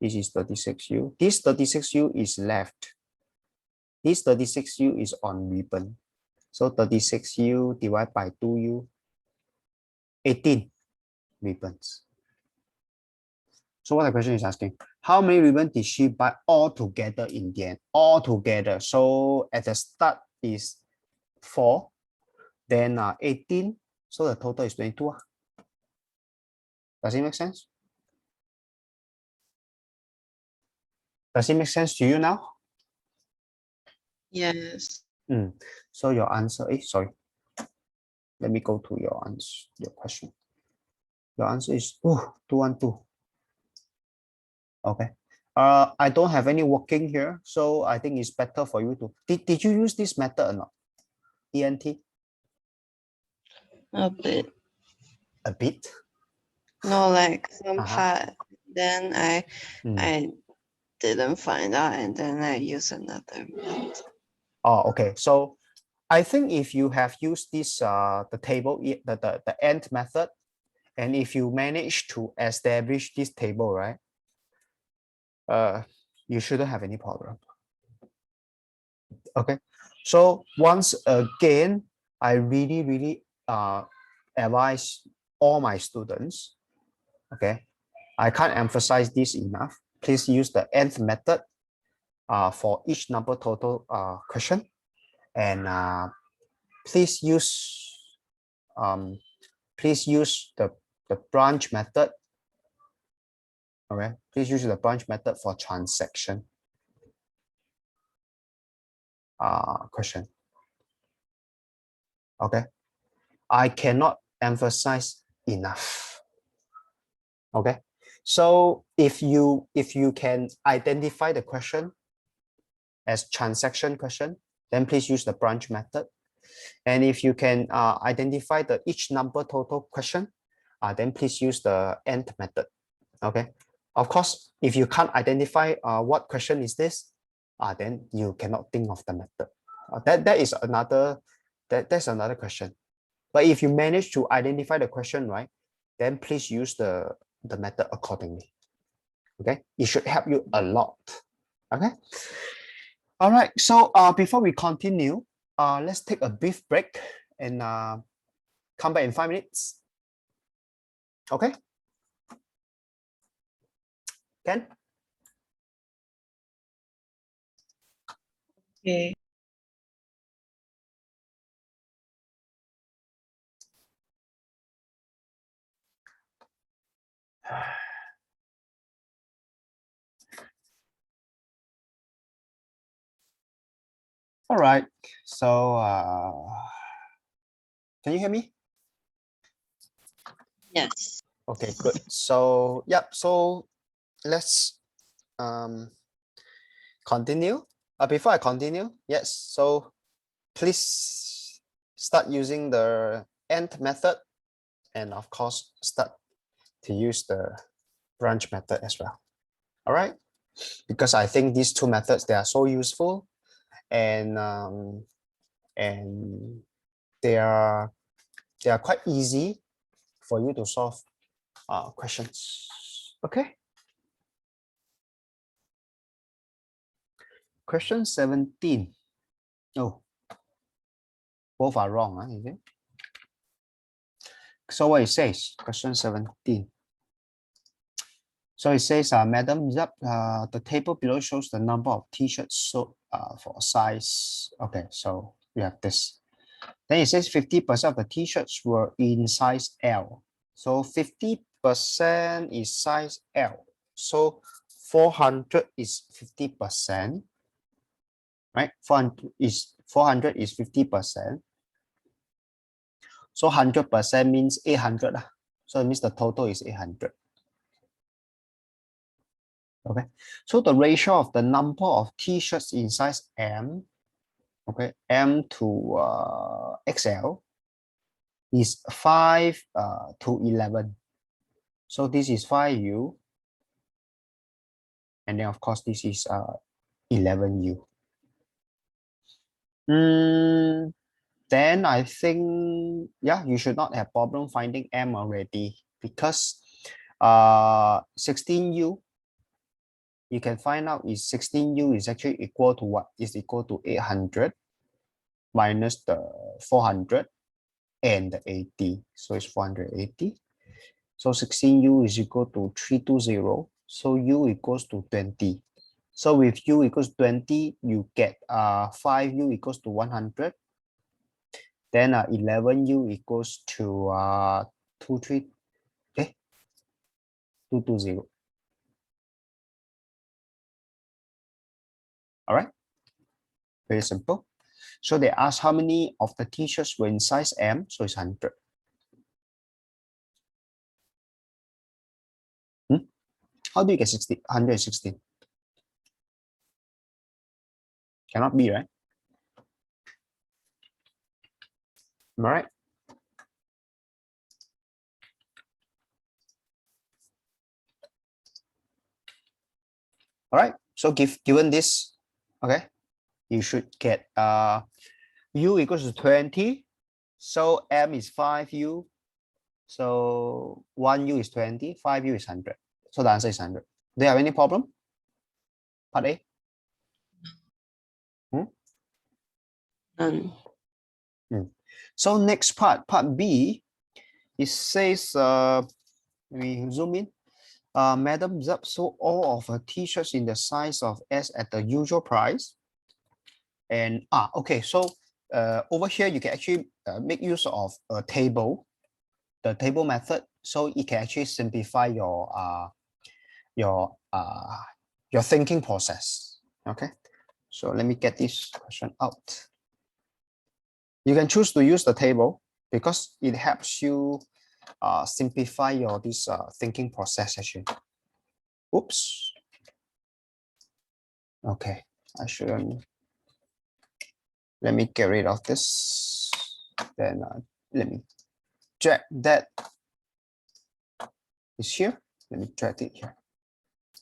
This is 36U. This 36U is left. This 36U is on ribbon. So 36U divided by 2U, 18 ribbons. So what the question is asking, how many ribbons did she buy all together in the end? All together. So at the start is 4, then 18. So the total is 22. Does it make sense? Does it make sense to you now? Yes. So your answer is, sorry. Let me go to your answer, your question. Your answer is 212. Okay. I don't have any working here, so I think it's better for you to. Did you use this method or not? ENT? A bit. A bit? No, like some part then I Mm. I didn't find out, and then I use another method. Oh, okay. So I think if you have used this the table, the AND method, and if you manage to establish this table, right, you shouldn't have any problem. Okay. So once again, I really advise all my students, okay, I can't emphasize this enough. Please use the nth method for each number total question, and please use um, the branch method. Okay, please use the branch method for transaction question. Okay, I cannot emphasize enough. Okay, so if you can identify the question as transaction question, then please use the branch method. And if you can identify the each number total question, then please use the AND method. Okay. Of course, if you can't identify what question is this, then you cannot think of the method. That's another question. But if you manage to identify the question, right, then please use the method accordingly. Okay, it should help you a lot. Okay. All right. So before we continue, let's take a brief break and come back in 5 minutes. Okay. Ken? Okay. All right. So can you hear me? Yes. Okay, good. So yep. So let's continue. Before I continue, yes. So please start using the AND method, and of course start to use the branch method as well. All right, because I think these two methods, they are so useful, and and they are quite easy for you to solve questions. Okay. Question 17. Oh, both are wrong, is it? So what it says, question 17. So it says, Madam, yep, the table below shows the number of t-shirts sold for size. Okay, so we have this. Then it says 50% of the t-shirts were in size L. So 50% is size L. So 400 is 50%, right? 400 is 50%. So 100% means 800. So it means the total is 800. Okay. So the ratio of the number of t-shirts in size M, okay, M to XL is 5 to 11. So this is 5U. And then of course this is 11U. Then I think, yeah, you should not have problem finding M already, because 16U, you can find out is 16U is actually equal to what? Is equal to 800 minus the 400 and the 80. So it's 480. So 16U is equal to 320. So U equals to 20. So with U equals 20, you get 5U equals to 100. Then 11U equals to 23, okay, 220. All right, very simple. So they ask how many of the t-shirts were in size M, so it's 100. How do you get 60, 116? Cannot be, right? Am I right? All right. So given this, okay, you should get U equals to 20. So M is 5U. So 1U is 20, 5U is 100. So the answer is 100. Do you have any problem? Part A? None. So next part B, it says, we zoom in. Madam Zub sold all of her t-shirts in the size of S at the usual price. And okay, so over here you can actually make use of a table, the table method, so it can actually simplify your thinking process. Okay, so let me get this question out. You can choose to use the table because it helps you simplify your thinking process actually. Oops. Okay, I shouldn't. Let me get rid of this. Then let me drag that is here. Let me drag it here.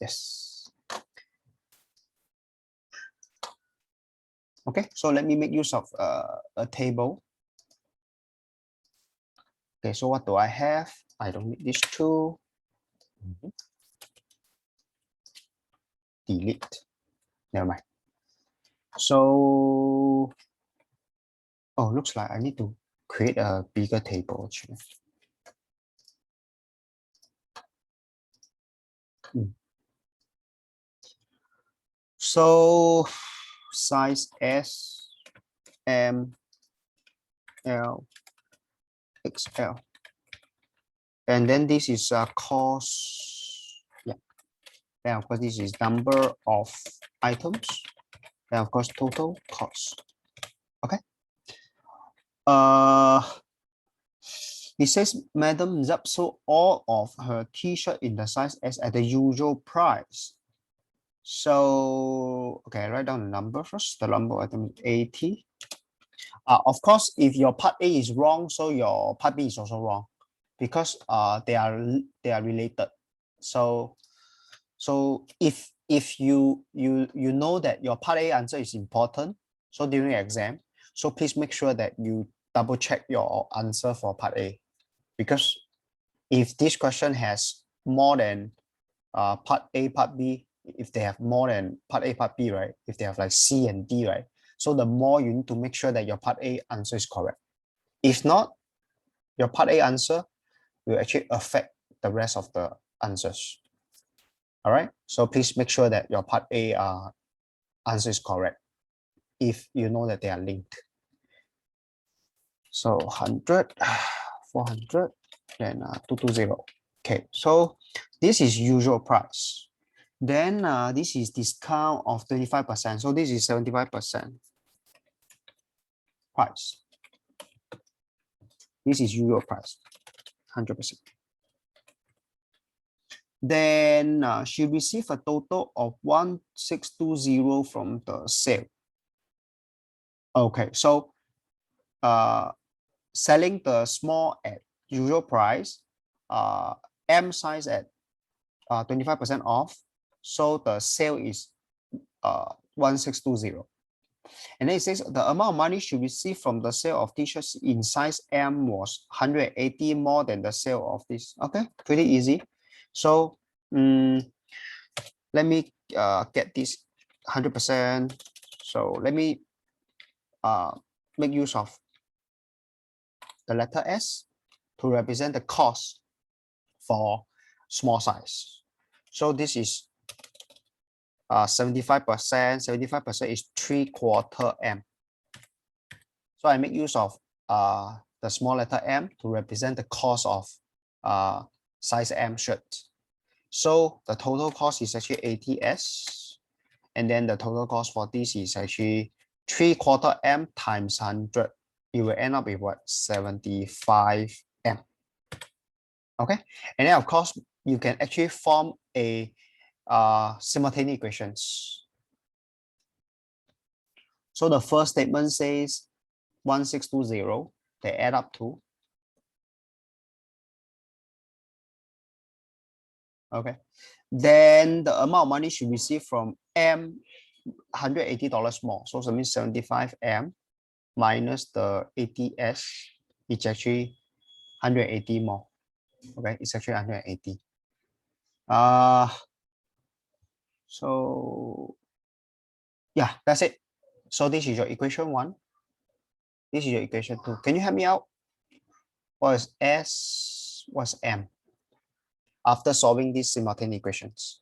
Yes. Okay, so let me make use of a table. Okay, so what do I have? I don't need these two. Delete. Never mind. So, oh, looks like I need to create a bigger table actually. So, size S, M, L, XL. And then this is cost. Yeah. Then of course this is number of items. Then of course total cost. Okay. It says Madam Zap sold all of her t-shirt in the size S at the usual price. So okay, write down the number first. The number item is 80. Of course, if your part A is wrong, so your part B is also wrong, because they are related. So if you know that your part A answer is important, so during the exam, so please make sure that you double check your answer for part A, because if this question has more than part A, part B, if they have more than part A, part B, right? If they have like C and D, right? So the more you need to make sure that your part A answer is correct. If not, your part A answer will actually affect the rest of the answers. All right. So please make sure that your part A answer is correct if you know that they are linked. So 100, 400, then 220. Okay. So this is usual price. Then this is discount of 25%. So this is 75% price. This is usual price, 100%. Then she received a total of 1620 from the sale. Okay, so selling the small at usual price, M size at 25% off. So the sale is 1620. And then it says the amount of money she received from the sale of t-shirts in size M was 180 more than the sale of this. Okay, pretty easy. So let me get this 100%. So let me make use of the letter S to represent the cost for small size. So this is 75%. 75% is 3/4 M. So I make use of the small letter M to represent the cost of size M shirt. So the total cost is actually 80S. And then the total cost for this is actually 3/4 M times 100. You will end up with what? 75 M. Okay. And then of course, you can actually form a simultaneous equations. So the first statement says 1620, they add up to. Okay. then the amount of money she received from M, $180 more. So that means 75M minus the 80S, it's actually 180 more. Okay, it's actually 180. So yeah, that's it. So this is your equation 1. This is your equation 2. Can you help me out? What is S? What's M? After solving these simultaneous equations.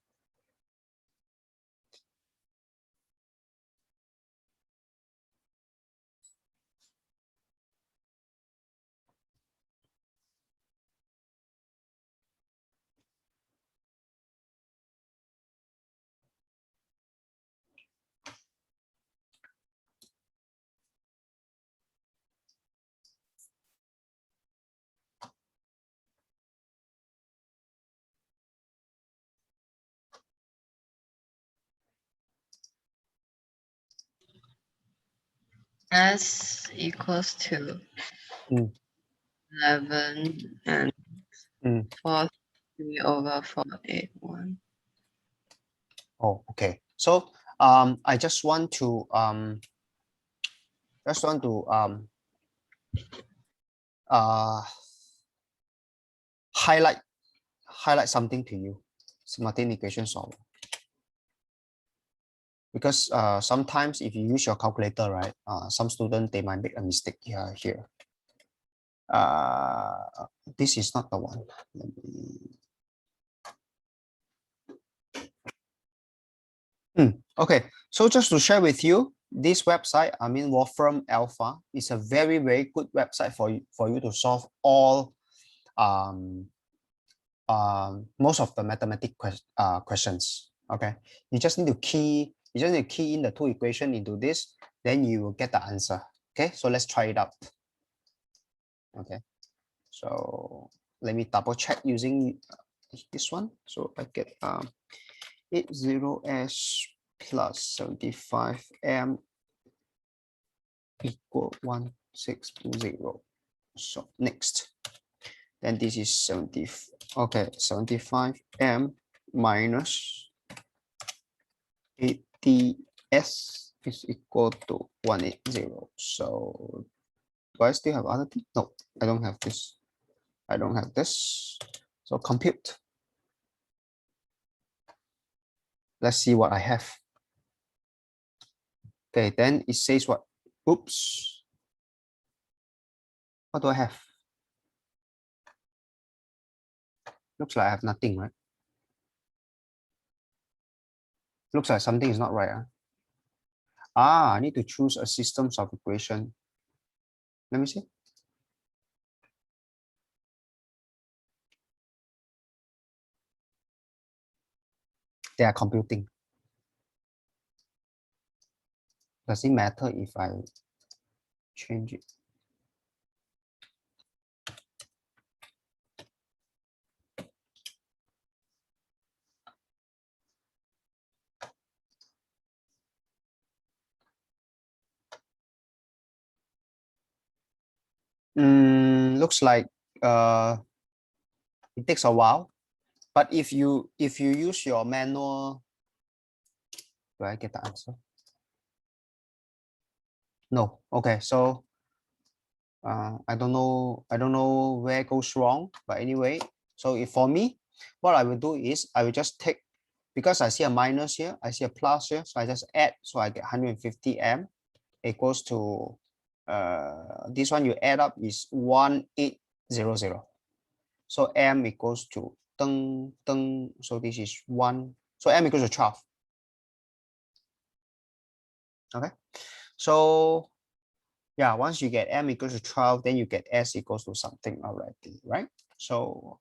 S equals to 11 and 4/3/481. Oh, okay. So I just want to highlight something to you, simultaneous equation solver. Because sometimes if you use your calculator, right, some students, they might make a mistake here. This is not the one. Let me... Okay, so just to share with you, this website, I mean Wolfram Alpha, is a very, very good website for you to solve all most of the mathematical questions. Okay, you just need to key in the 2 equations into this, then you will get the answer. Okay, so let's try it out. Okay, so let me double check using this one. So I get 80S plus 75M equal 160. So next, then this is 75M minus 80S is equal to 180. So do I still have other things? No, I don't have this. I don't have this. So compute. Let's see what I have. Okay, then it says what? Oops. What do I have? Looks like I have nothing, right? Looks like something is not right. I need to choose a system of equation. Let me see. They are computing. Does it matter if I change it? Looks like it takes a while. But if you use your manual, do I get the answer? No. Okay, so I don't know where it goes wrong, but anyway, so if for me, what I will do is I will just take, because I see a minus here, I see a plus here, so I just add, so I get 150M equals to this one you add up is 1800. So M equals to so this is 1, so M equals to 12. Okay, so yeah, once you get M equals to 12, then you get S equals to something already, right? So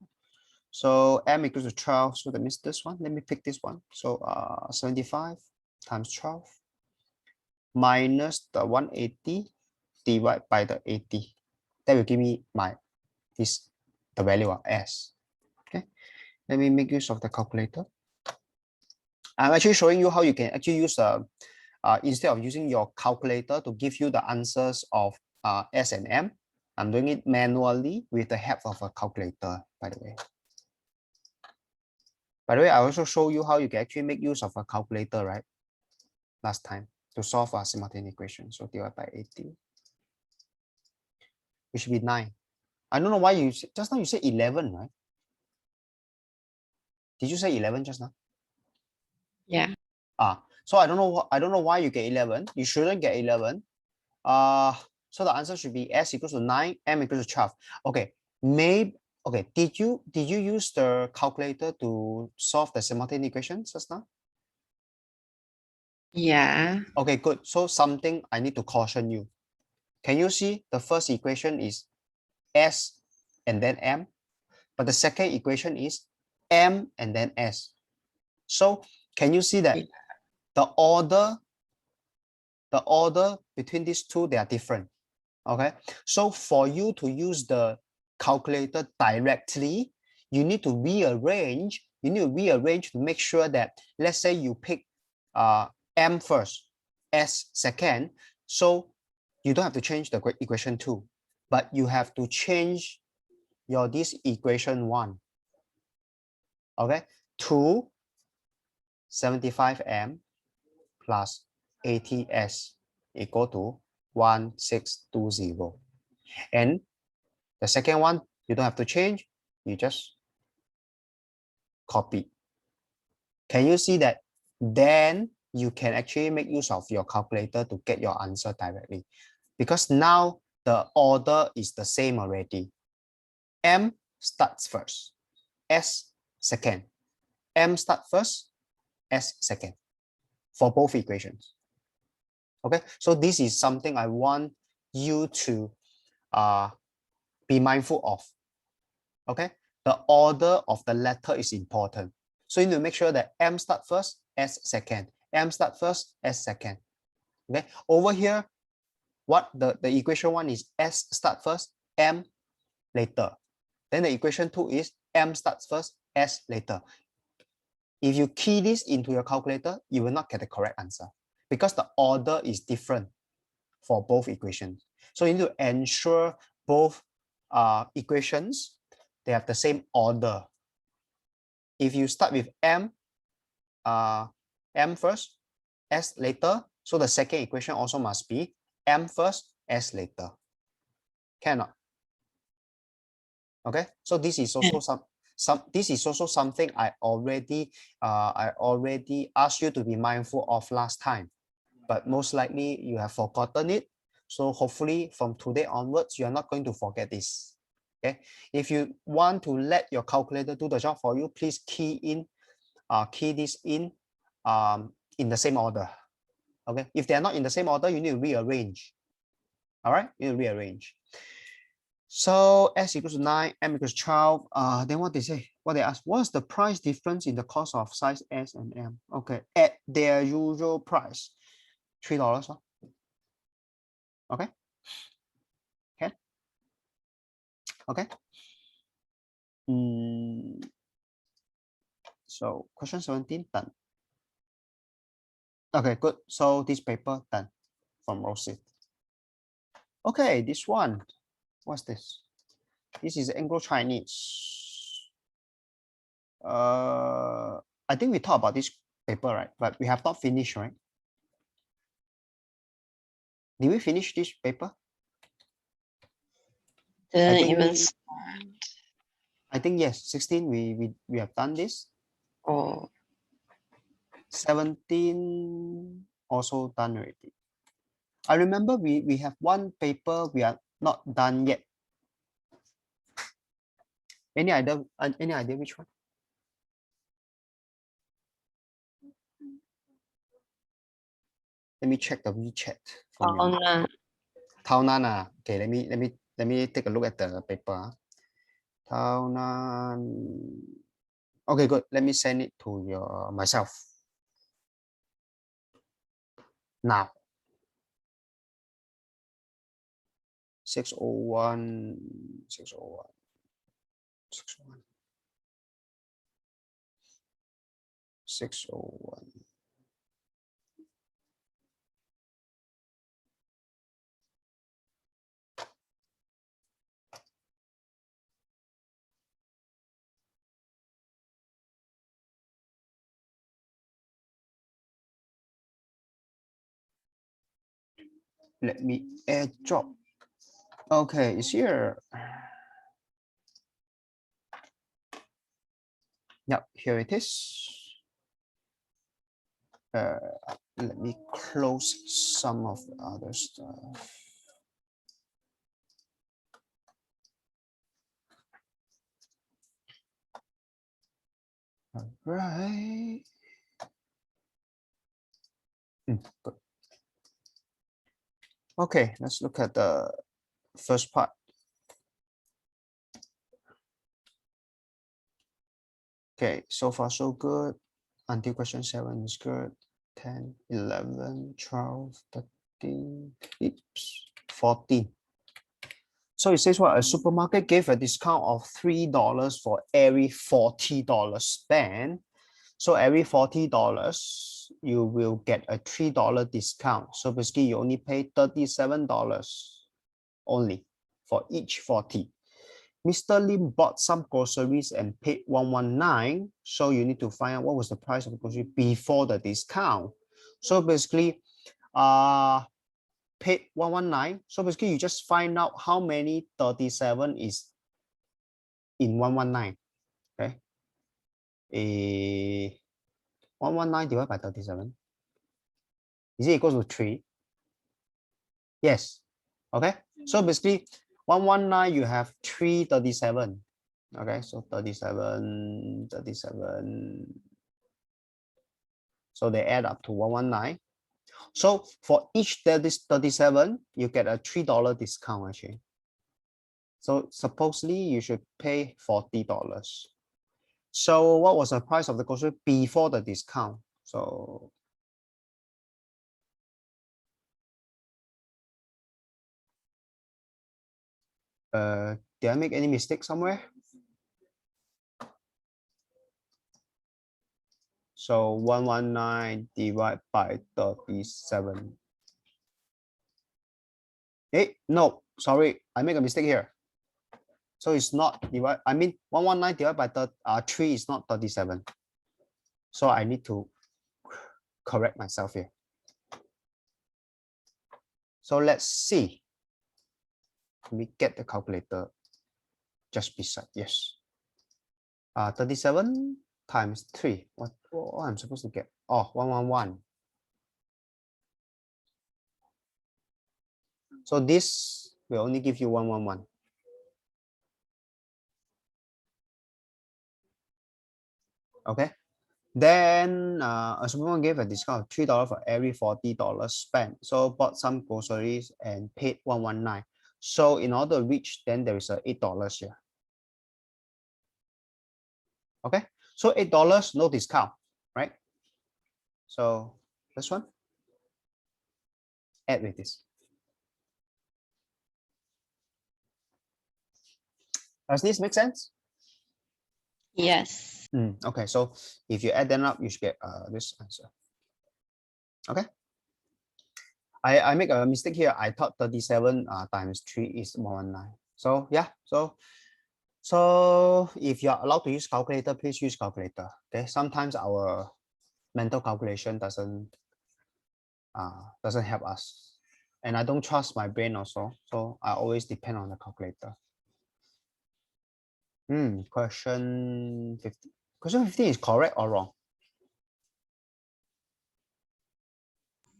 M equals to 12, so that means this one. Let me pick this one. So 75 times 12 minus the 180 divided by the 80. That will give me the value of S. Okay, let me make use of the calculator. I'm actually showing you how you can actually use instead of using your calculator to give you the answers of S and M, I'm doing it manually with the help of a calculator, by the way. By the way, I also show you how you can actually make use of a calculator, right? Last time to solve a simultaneous equation. So divide by 80. It should be 9. I don't know why you just now you said 11, right? Did you say 11 just now? Yeah. So I don't know why you get 11. You shouldn't get 11. So the answer should be s equals to 9, m equals to 12. Okay, maybe okay. Did you use the calculator to solve the simultaneous equation just now? Yeah. Okay, good. So something I need to caution you. Can you see the first equation is s and then m, but the second equation is m and then s. So can you see that the order between these two, they are different? Okay, so for you to use the calculator directly, you need to rearrange. You need to rearrange to make sure that, let's say you pick m first, s second. So you don't have to change the equation 2, but you have to change your this equation 1. Okay, 2 75m plus 80s equal to 1620. And the second one, you don't have to change, you just copy. Can you see that? Then you can actually make use of your calculator to get your answer directly. Because now the order is the same already. M starts first, S second. M start first, S second for both equations. Okay, so this is something I want you to be mindful of. Okay, the order of the letter is important. So you need to make sure that M start first, S second. M start first, S second. Okay, over here, what the equation 1 is S start first, M later. Then the equation 2 is M starts first, S later. If you key this into your calculator, you will not get the correct answer because the order is different for both equations. So you need to ensure both equations, they have the same order. If you start with M first, S later, so the second equation also must be M first, S later. Cannot. Okay, so this is also this is also something I already asked you to be mindful of last time, but most likely you have forgotten it. So hopefully from today onwards, you are not going to forget this. Okay, if you want to let your calculator do the job for you, please key this in the same order. Okay, if they are not in the same order, you need to rearrange. All right, you need to rearrange. So S equals to 9, M equals 12. Then what they say? What they ask? What's the price difference in the cost of size S and M? Okay, at their usual price, $3. Huh? Okay. Okay. Okay. So question 17 done. Okay, good. So this paper done from Rosyth. Okay, this one. What's this? This is Anglo-Chinese. I think we talked about this paper, right? But we have not finished, right? Did we finish this paper? Didn't even start. I think yes, 16 we have done this. Oh. 17 also done already. I remember we have one paper we are not done yet. Any idea which one? Let me check the WeChat from your Tao Nan. Okay, let me take a look at the paper. Tao Nan. Okay, good. Let me send it to your myself. Now. 601 601 601 601 let me airdrop. Okay, it's here. Yep, here it is. Let me close some of the other stuff. All right. Good. Okay, let's look at the first part. Okay, so far so good. Until question 7 is good. 10, 11, 12, 13, oops, 14. So it says what? A supermarket gave a discount of $3 for every $40 spent. So every $40, you will get a $3 discount. So basically you only pay $37 only for each 40. Mr. Lim bought some groceries and paid $119. So you need to find out what was the price of the grocery before the discount. So basically, paid $119. So basically, you just find out how many 37 is in 119. Okay. 119 divided by 37. Is it equal to 3? Yes. Okay. So basically, 119, you have 337. Okay, so 37. So they add up to 119. So for each 37, you get a $3 discount actually. So supposedly you should pay $40. So what was the price of the grocery before the discount? So did I make any mistake somewhere? So 119 divided by 37. Hey, no, sorry, I make a mistake here. So it's not divide. I mean 119 divided by 3 is not 37. So I need to correct myself here. So let's see. Let me get the calculator just beside. Yes. 37 times 3. What I'm supposed to get? Oh, 111. So this will only give you 111. Okay. Then a supermarket gave a discount of $3 for every $40 spent. So bought some groceries and paid 119. So in order to reach, then there is a $8 here. Okay. So $8, no discount, right? So this one, add with this. Does this make sense? Yes. Okay, so if you add them up, you should get this answer. Okay. I make a mistake here. I thought 37 times 3 is 119. So yeah, so if you're allowed to use calculator, please use calculator. Okay, sometimes our mental calculation doesn't help us, and I don't trust my brain also, so I always depend on the calculator. Question 50. Question 15 is correct or wrong?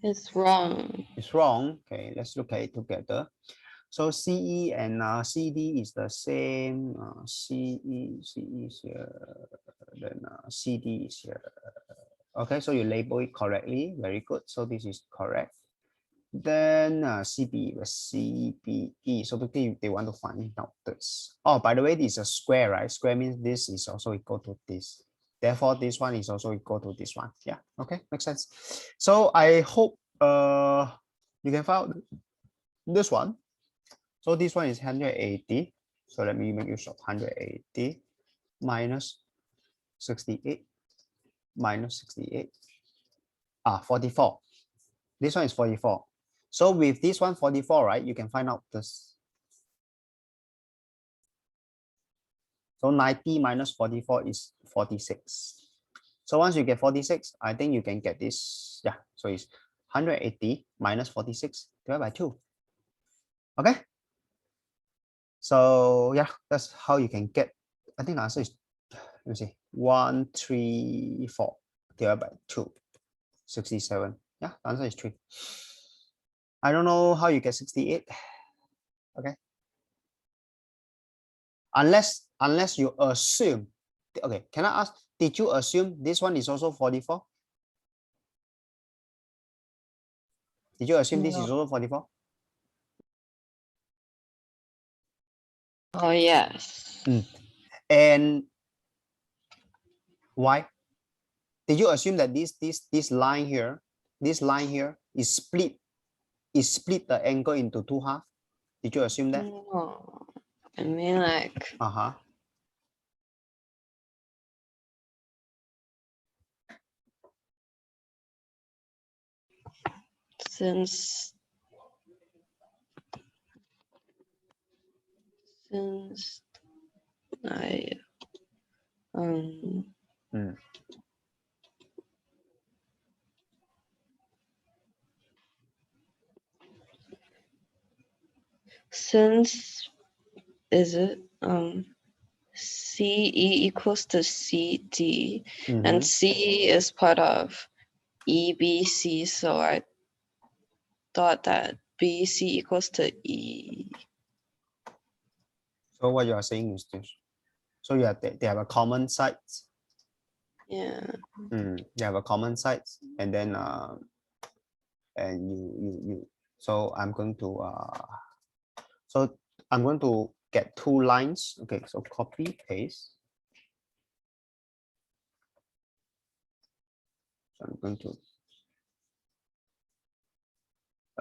It's wrong. It's wrong. Okay, let's look at it together. So CE and CD is the same. CE is here, then CD is here. Okay, so you label it correctly. Very good. So this is correct. Then CBE was CBE. So basically they want to find out this. Oh, by the way, this is a square, right? Square means this is also equal to this. Therefore, this one is also equal to this one. Yeah, okay, makes sense. So I hope you can find out this one. So this one is 180. So let me make use of 180 minus 68 minus 68. 44. This one is 44. So with this one 44, right, you can find out this. So 90 minus 44 is 46. So once you get 46, I think you can get this. Yeah, so it's 180 minus 46 divided by 2. Okay. So yeah, that's how you can get. I think the answer is, let me see, 134 divided by 2, 67. Yeah, the answer is 3. I don't know how you get 68. Okay. Unless you assume. Okay, can I ask, did you assume this one is also 44? Did you assume this is No. also 44? Oh, yes. And why? Did you assume that this line here is split the angle into 2 halves? Did you assume that? No. I mean, like, since I since is it CE equals to CD and C is part of EBC, so I thought that BC equals to E. So what you are saying is this. So yeah, they have a common side. Yeah. They have a common side, and then and you so I'm going to get 2 lines. Okay, so copy paste. So I'm going to,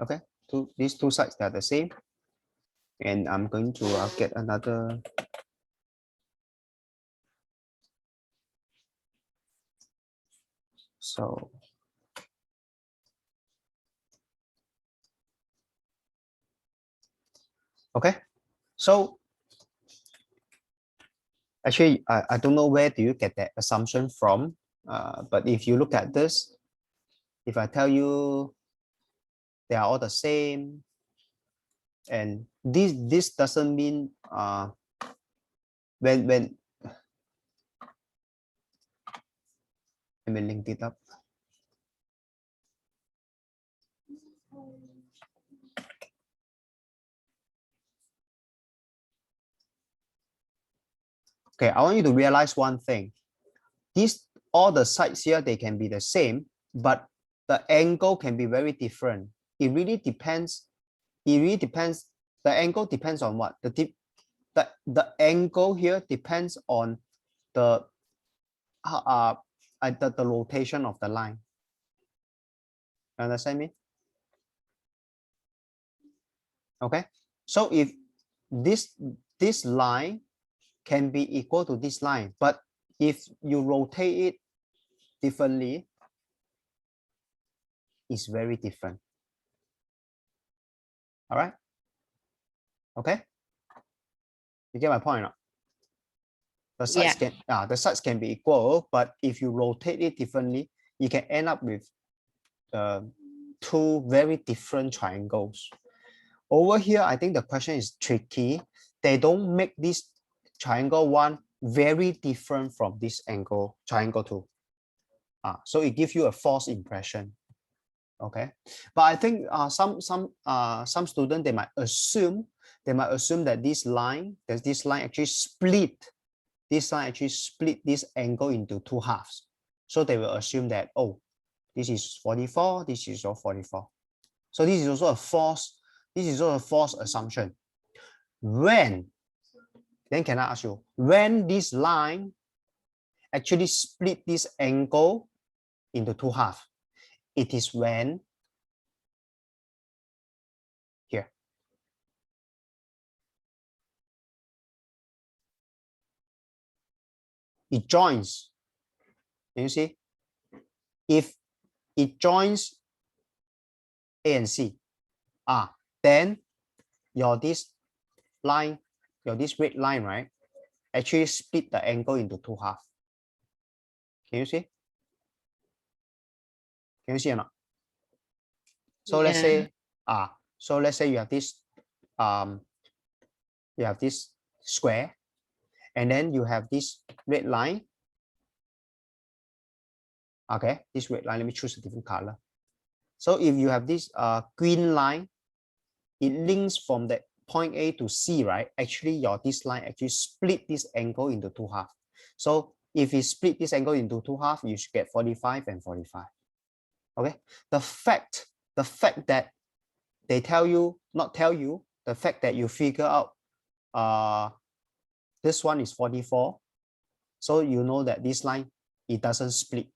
okay, these 2 sides, they are the same, and I'm going to get another. So okay, so actually I don't know where do you get that assumption from, but if you look at this, if I tell you they are all the same, and this doesn't mean when let me link it up. Okay, I want you to realize one thing. All the sides here, they can be the same, but the angle can be very different. It really depends. The angle depends on what? The angle here depends on the the rotation of the line. You understand me? Okay. So if this line can be equal to this line, but if you rotate it differently, it's very different. All right. Okay. You get my point? The sides can be equal, but if you rotate it differently, you can end up with 2 very different triangles. Over here, I think the question is tricky. They don't make this triangle 1 very different from this triangle 2. So it gives you a false impression. Okay, but I think some students, they might assume that this line actually split this angle into 2 halves. So they will assume that, oh, this is 44, this is all 44. So this is also a false assumption. Then can I ask you, when this line actually split this angle into 2 halves, it is when here. It joins. Can you see? If it joins A and C, then this red line, right, actually split the angle into 2 halves. Can you see? Can you see or not? So let's say So let's say you have this square, and then you have this red line. Okay, this red line, let me choose a different color. So if you have this green line, it links from the point A to C, right? Actually, this line actually split this angle into two halves. So if you split this angle into two halves, you should get 45 and 45. Okay, the fact that they not tell you, the fact that you figure out this one is 44, so you know that this line, it doesn't split.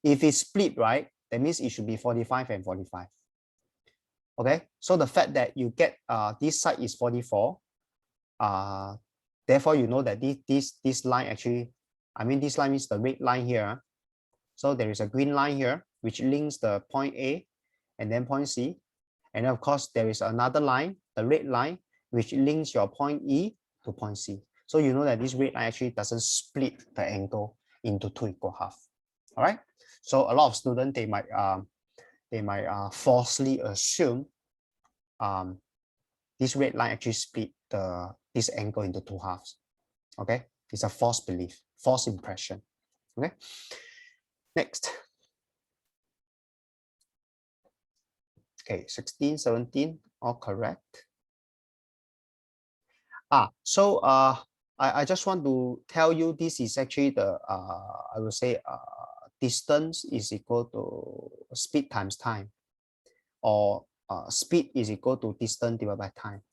If it split, right, that means it should be 45 and 45. Okay, so the fact that you get this side is 44, therefore you know that this line actually, I mean this line is the red line here. So there is a green line here which links the point A and then point C, and of course there is another line, the red line, which links your point E to point C. So you know that this red line actually doesn't split the angle into two equal halves. All right, so a lot of students, they might falsely assume this red line actually split this angle into two halves. Okay, it's a false belief, false impression. Okay, next. Okay, 16, 17, all correct. So I just want to tell you, this is actually the I will say distance is equal to speed times time, or speed is equal to distance divided by time.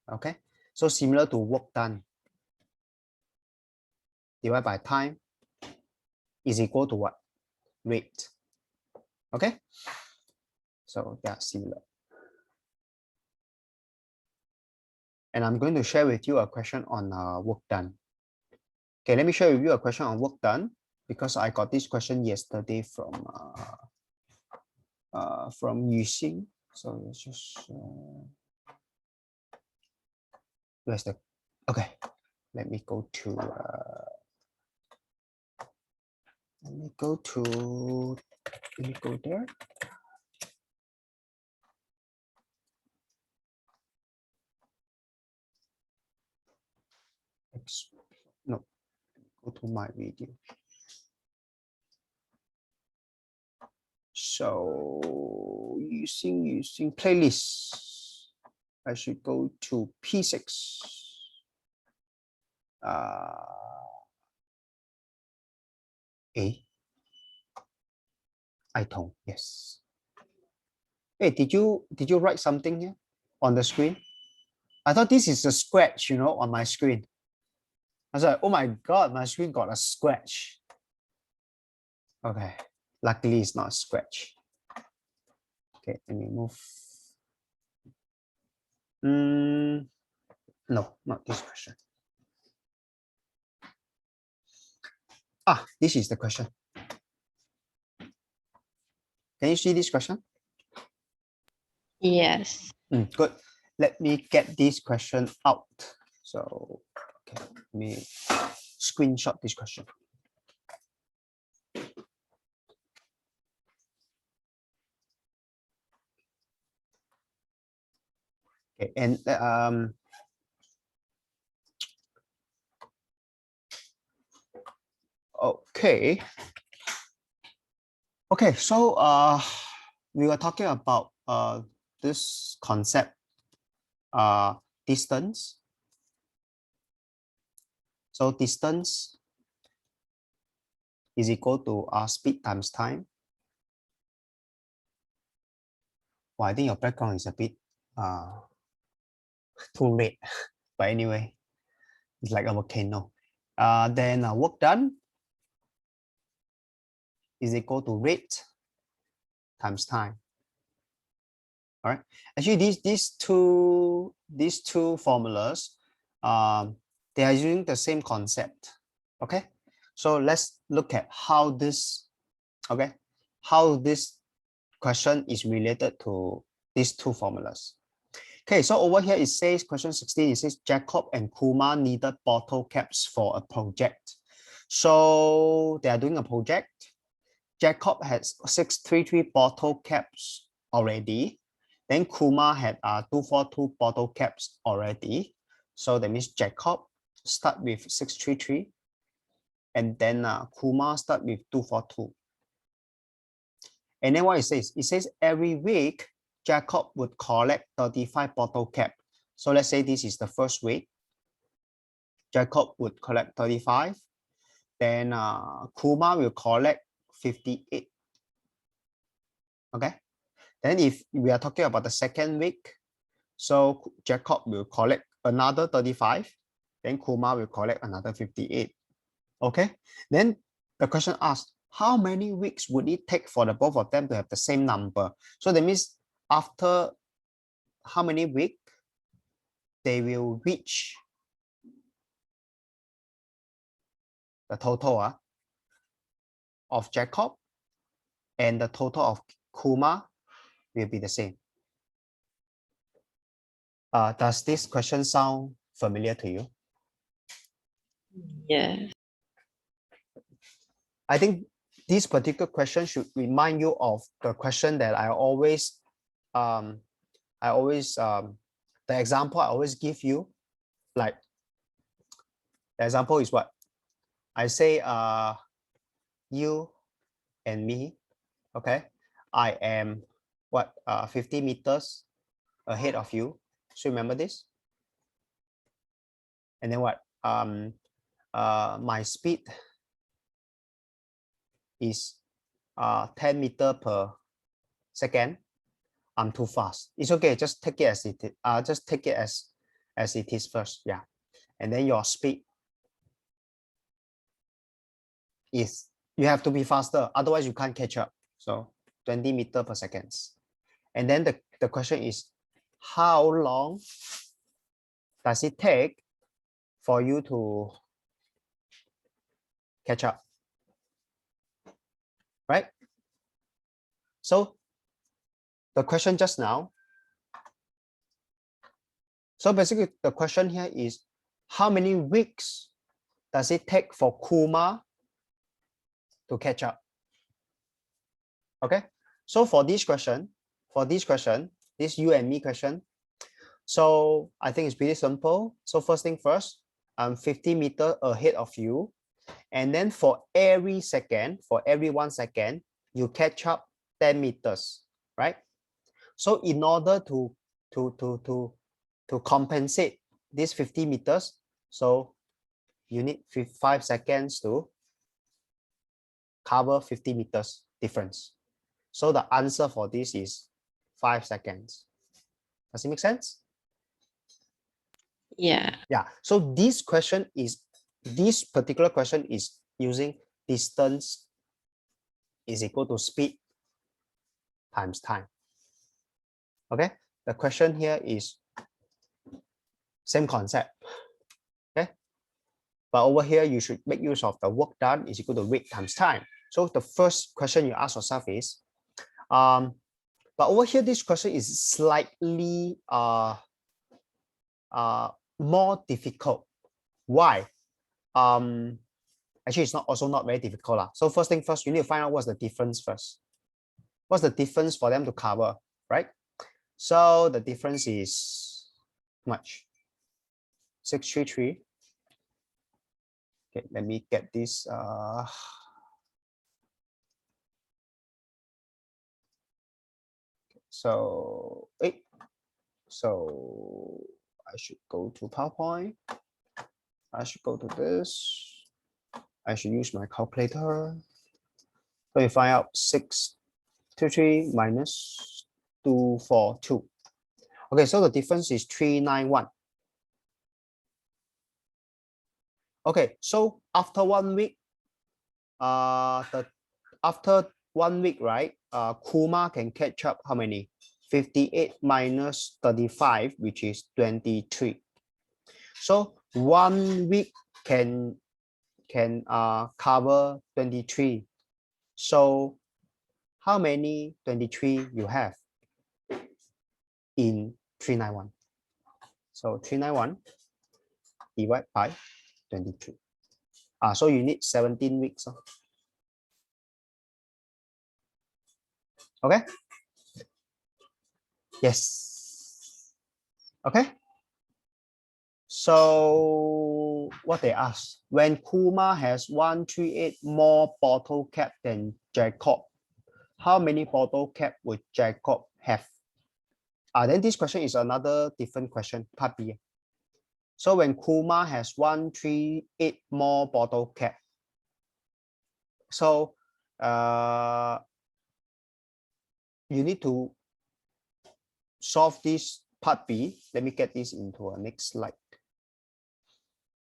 Okay, so similar to work done divided by time is equal to what? Rate. Okay, so they are similar. And I'm going to share with you a question on work done. Okay, let me share with you a question on work done, because I got this question yesterday from Yuxing. So let's just where's the, okay, let me go there. No, go to my video. So using playlists, I should go to P6. iTone, yes. Hey, did you write something here on the screen? I thought this is a scratch, on my screen. I was like, oh my God, my screen got a scratch. Okay, luckily it's not a scratch. Okay, let me move. No, not this question. This is the question. Can you see this question? Yes. Good. Let me get this question out. So, okay, let me screenshot this question. Okay, and okay. Okay, so we were talking about this concept, distance. So distance is equal to speed times time. Well, I think your background is a bit too red, but anyway, it's like a volcano. Then work done is equal to rate times time. All right. Actually, these two formulas, they are using the same concept. Okay. So let's look at how this question is related to these two formulas. Okay, so over here it says, question 16, it says Jacob and Kumar needed bottle caps for a project. So they are doing a project. Jacob has 633 bottle caps already. Then Kuma had 242 bottle caps already. So that means Jacob start with 633. And then Kuma start with 242. And then what it says every week, Jacob would collect 35 bottle cap. So let's say this is the first week. Jacob would collect 35. Then Kuma will collect 58. Okay. Then if we are talking about the second week, so Jacob will collect another 35. Then Kuma will collect another 58. Okay. Then the question asks, how many weeks would it take for the both of them to have the same number? So that means after how many weeks they will reach the total of Jacob and the total of Kuma will be the same. Does this question sound familiar to you? Yeah. I think this particular question should remind you of the question that I always the example I always give you. Like the example is what I say, you and me, okay, I am what 50 meters ahead of you. So remember this. And then what my speed is 10 meter per second. I'm too fast. It's okay. Just take it as it is. Just take it as it is first. Yeah. And then your speed is, you have to be faster. Otherwise you can't catch up. So 20 meter per second. And then the question is, how long does it take for you to catch up? Right? So the question just now, so basically the question here is, how many weeks does it take for Kuma to catch up? Okay, so for this question, this you and me question, so I think it's pretty simple. So first thing first, I'm 50 meters ahead of you. And then for every second, for every 1 second, you catch up 10 meters, right? So in order to compensate this 50 meters, so you need 5 seconds to cover 50 meters difference. So the answer for this is 5 seconds. Does it make sense? Yeah. Yeah. So this particular question is using distance is equal to speed times time. Okay. The question here is same concept. Okay. But over here, you should make use of the work done is equal to weight times time. So the first question you ask yourself is, but over here, this question is slightly more difficult. Why? Actually, it's also not very difficult. So first thing first, you need to find out what's the difference first. What's the difference for them to cover, right? So the difference is much 633. Okay, let me get this. So I should go to PowerPoint. I should go to this. I should use my calculator. So you find out 633 minus 242. Okay, so the difference is 391. Okay, so after 1 week, after 1 week, right? Kuma can catch up how many? 58 minus 35, which is 23. So 1 week can cover 23. So how many 23 you have in 391? So 391 divided by 23. So you need 17 weeks. Okay. Yes. Okay. So what they ask, when Kuma has 138 more bottle cap than Jacob, how many bottle cap would Jacob have? Then this question is another different question, part B. So when Kuma has 138 more bottle cap, so you need to solve this part B. Let me get this into a next slide.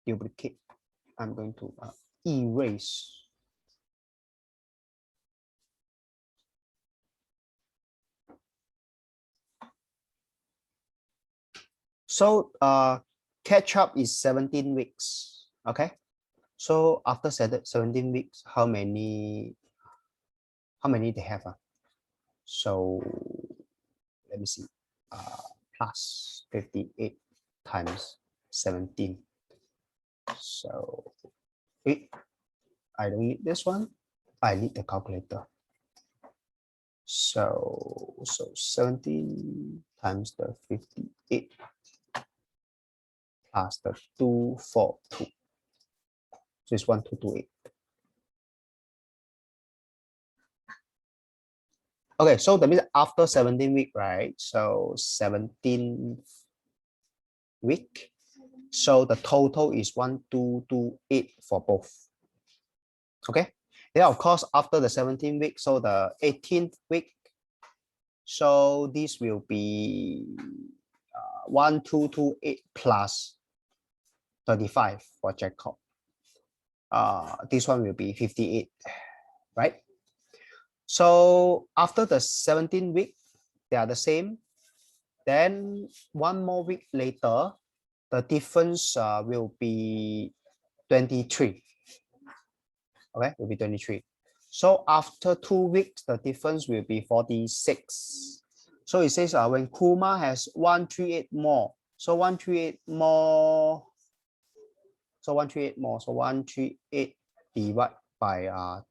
Duplicate. I'm going to erase. So catch up is 17 weeks. Okay. So after 17 weeks, how many they have? So let me see. Plus 58 times 17. So wait, I don't need this one. I need the calculator. So 17 times the 58 plus the 242. So it's 1228. Okay, so that means after 17 week, right? So 17th week. So the total is 1228 for both. Okay. Then of course after the 17th week, so the 18th week. So this will be 1228 plus 35 for Jacob. This one will be 58, right? So after the 17th week, they are the same. Then one more week later, the difference will be 23. Okay, will be 23. So after 2 weeks, the difference will be 46. So it says when Kuma has 138 more, so 138 more, so 138 more, so 138 divided by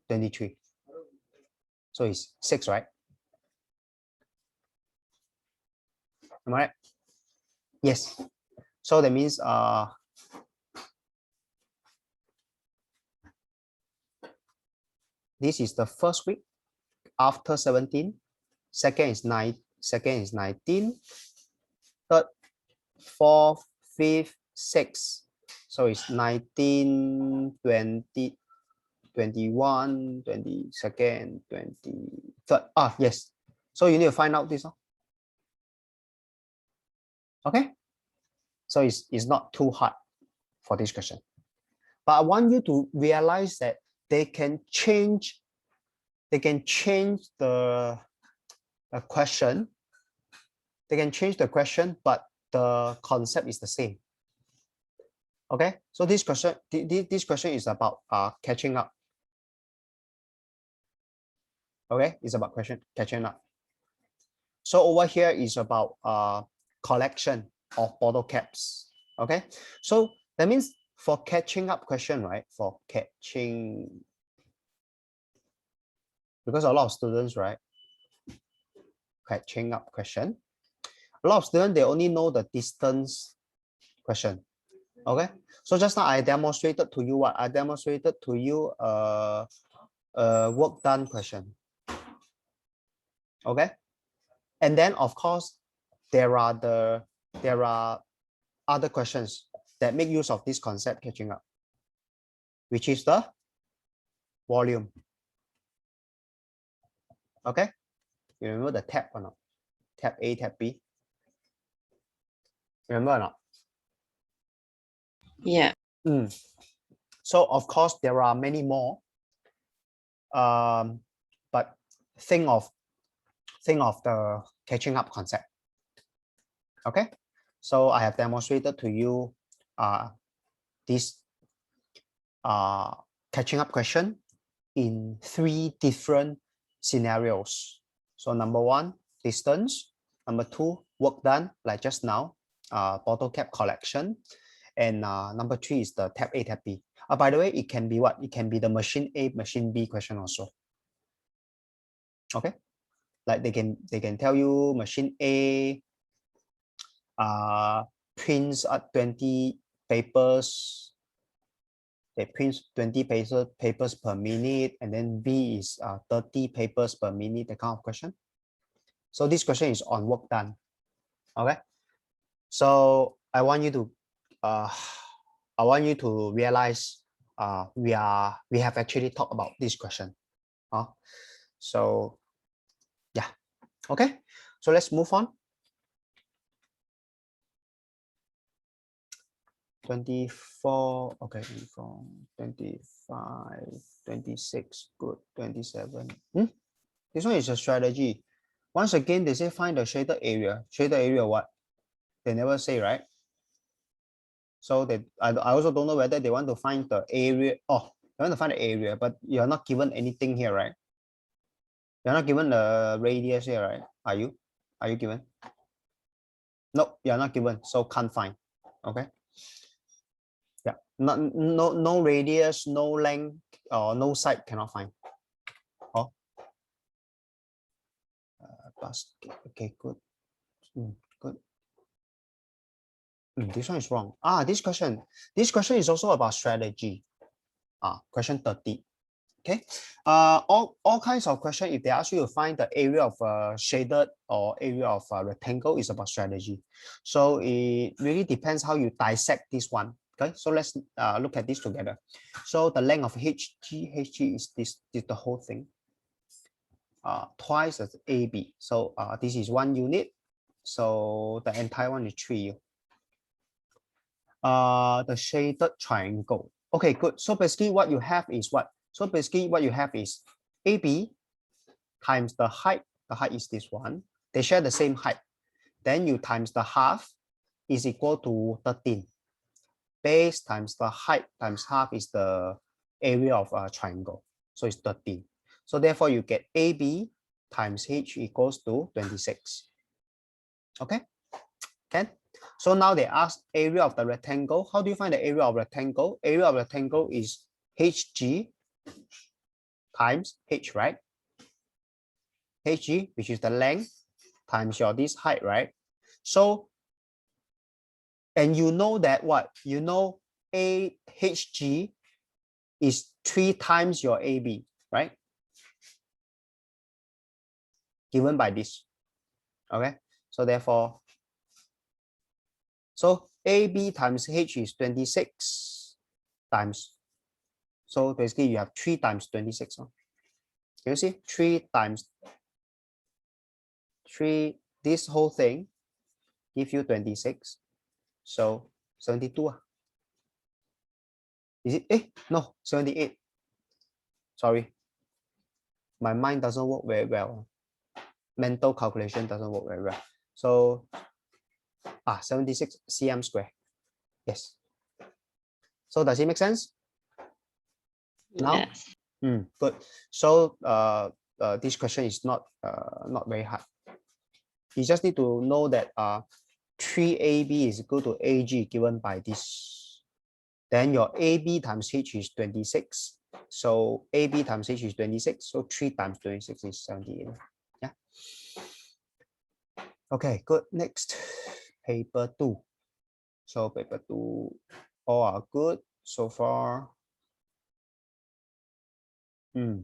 23. So it's 6, right? Am I right? Yes. So that means this is the first week after 17. Second is 19. Third, fourth, fifth, sixth. So it's 19, 20, 21, 22nd, 23rd. Yes. So you need to find out this. Okay. So it's not too hard for this question. But I want you to realize that they can change the question. They can change the question, but the concept is the same. Okay, so this question is about catching up. Okay, it's about catching up. So over here is about collection of bottle caps. Okay, so that means for catching up question, right? For catching, because a lot of students, right? Catching up question. A lot of students, they only know the distance question. Okay, so just now I demonstrated to you what? I demonstrated to you work done question. Okay, and then of course there are other questions that make use of this concept catching up, which is the volume. Okay, you remember the tab or not? Tab A, tab B. Remember or not? Yeah. So of course there are many more, but think of the catching up concept. Okay, so I have demonstrated to you this catching up question in 3 different scenarios. So number 1, distance. Number 2, work done, like just now, bottle cap collection. And number 3 is the tab A, tab B. By the way, it can be what? It can be the machine A, machine B question also. Okay. Like they can tell you machine A prints at 20 papers. They print 20 papers per minute, and then B is 30 papers per minute, that kind of question. So this question is on work done. Okay. So I want you to realize we have actually talked about this question. So yeah. Okay. So let's move on. 24, okay, 24, 25, 26, good, 27. This one is a strategy. Once again, they say find the shaded area. Shaded area what? They never say, right? So I also don't know whether they want to find the area. Oh, they want to find the area, but you're not given anything here, right? You're not given the radius here, right? Are you? Are you given? No, you're not given, so can't find. Okay. Yeah, no radius, no length, or no side cannot find. Oh, basket. Okay, good. Good. This one is wrong. This question is also about strategy. Question 30. Okay. All kinds of question. If they ask you to find the area of shaded or area of rectangle, is about strategy. So it really depends how you dissect this one. Okay, so let's look at this together. So the length of HG is this the whole thing. Twice as AB. So this is 1 unit. So the entire one is 3U. The shaded triangle. Okay, good. So basically what you have is what? So basically what you have is AB times the height. The height is this one. They share the same height. Then you times the half is equal to 13. Base times the height times half is the area of a triangle. So it's 13. So therefore you get AB times H equals to 26. Okay? Okay. So now they ask area of the rectangle. How do you find the area of rectangle? Area of rectangle is HG times H, right? HG, which is the length, times your this height, right? So, and you know that what? You know HG is 3 times your AB, right? Given by this. Okay. So therefore, so AB times H is 26 times. So basically you have 3 times 26. Can you see? 3 times 3, this whole thing give you 26. So 72. Is it? No, 78. Sorry. My mind doesn't work very well. Mental calculation doesn't work very well. So 76 cm square. Yes. So does it make sense? Now? Yes. Good. So this question is not very hard. You just need to know that 3AB is equal to AG given by this. Then your AB times H is 26. So AB times H is 26. So 3 times 26 is 78. Yeah. Okay, good. Next, paper 2. So paper 2, all are good so far.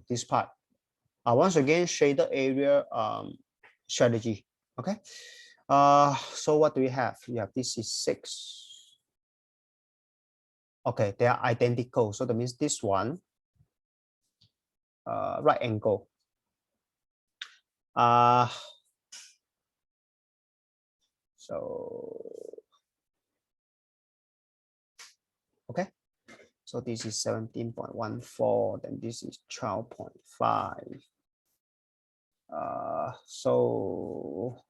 This part. Once again, shaded area strategy. Okay. So what do we have? You have this is 6. Okay, they are identical. So that means this one, right angle. So okay. So this is 17.14, then this is 12.5. So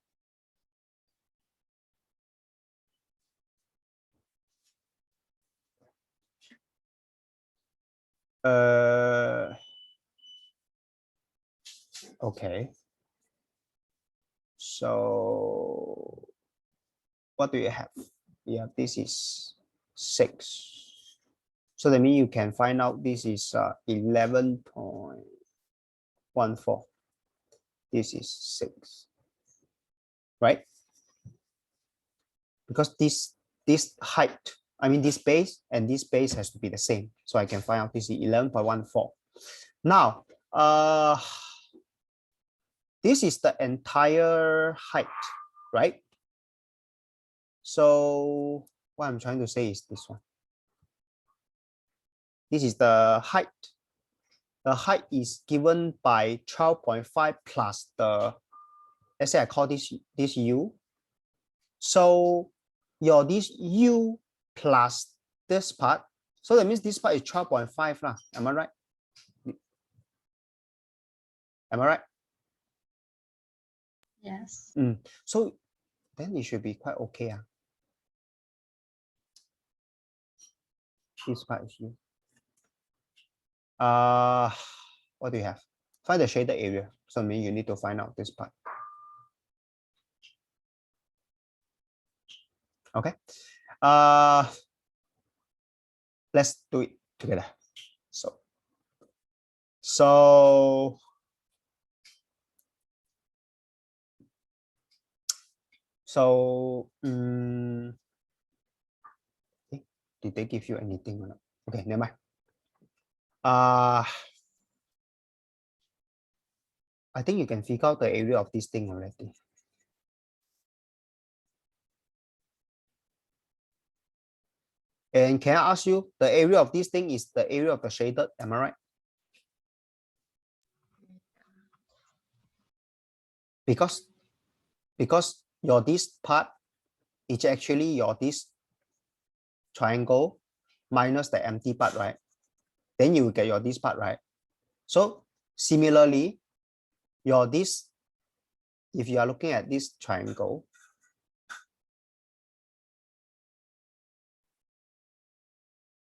okay. So what do you have? Yeah, this is 6. So that means you can find out this is 11.14. this is 6, right? Because this height, I mean this base and this base has to be the same. So I can find out this is 11.14. Now, this is the entire height, right? So what I'm trying to say is this one. This is the height. The height is given by 12.5 plus the, let's say I call this U. So your this U plus this part. So that means this part is 12.5 lah. Am I right? Am I right? Yes. So then it should be quite okay. This part is U. What do you have? Find the shaded area. So mean you need to find out this part. Okay. Let's do it together. Did they give you anything or not? Okay, never mind. I think you can figure out the area of this thing already. And can I ask you, the area of this thing is the area of the shaded, am I right? Because your this part is actually your this triangle minus the empty part, right? Then you will get your this part, right? So similarly, your this, if you are looking at this triangle,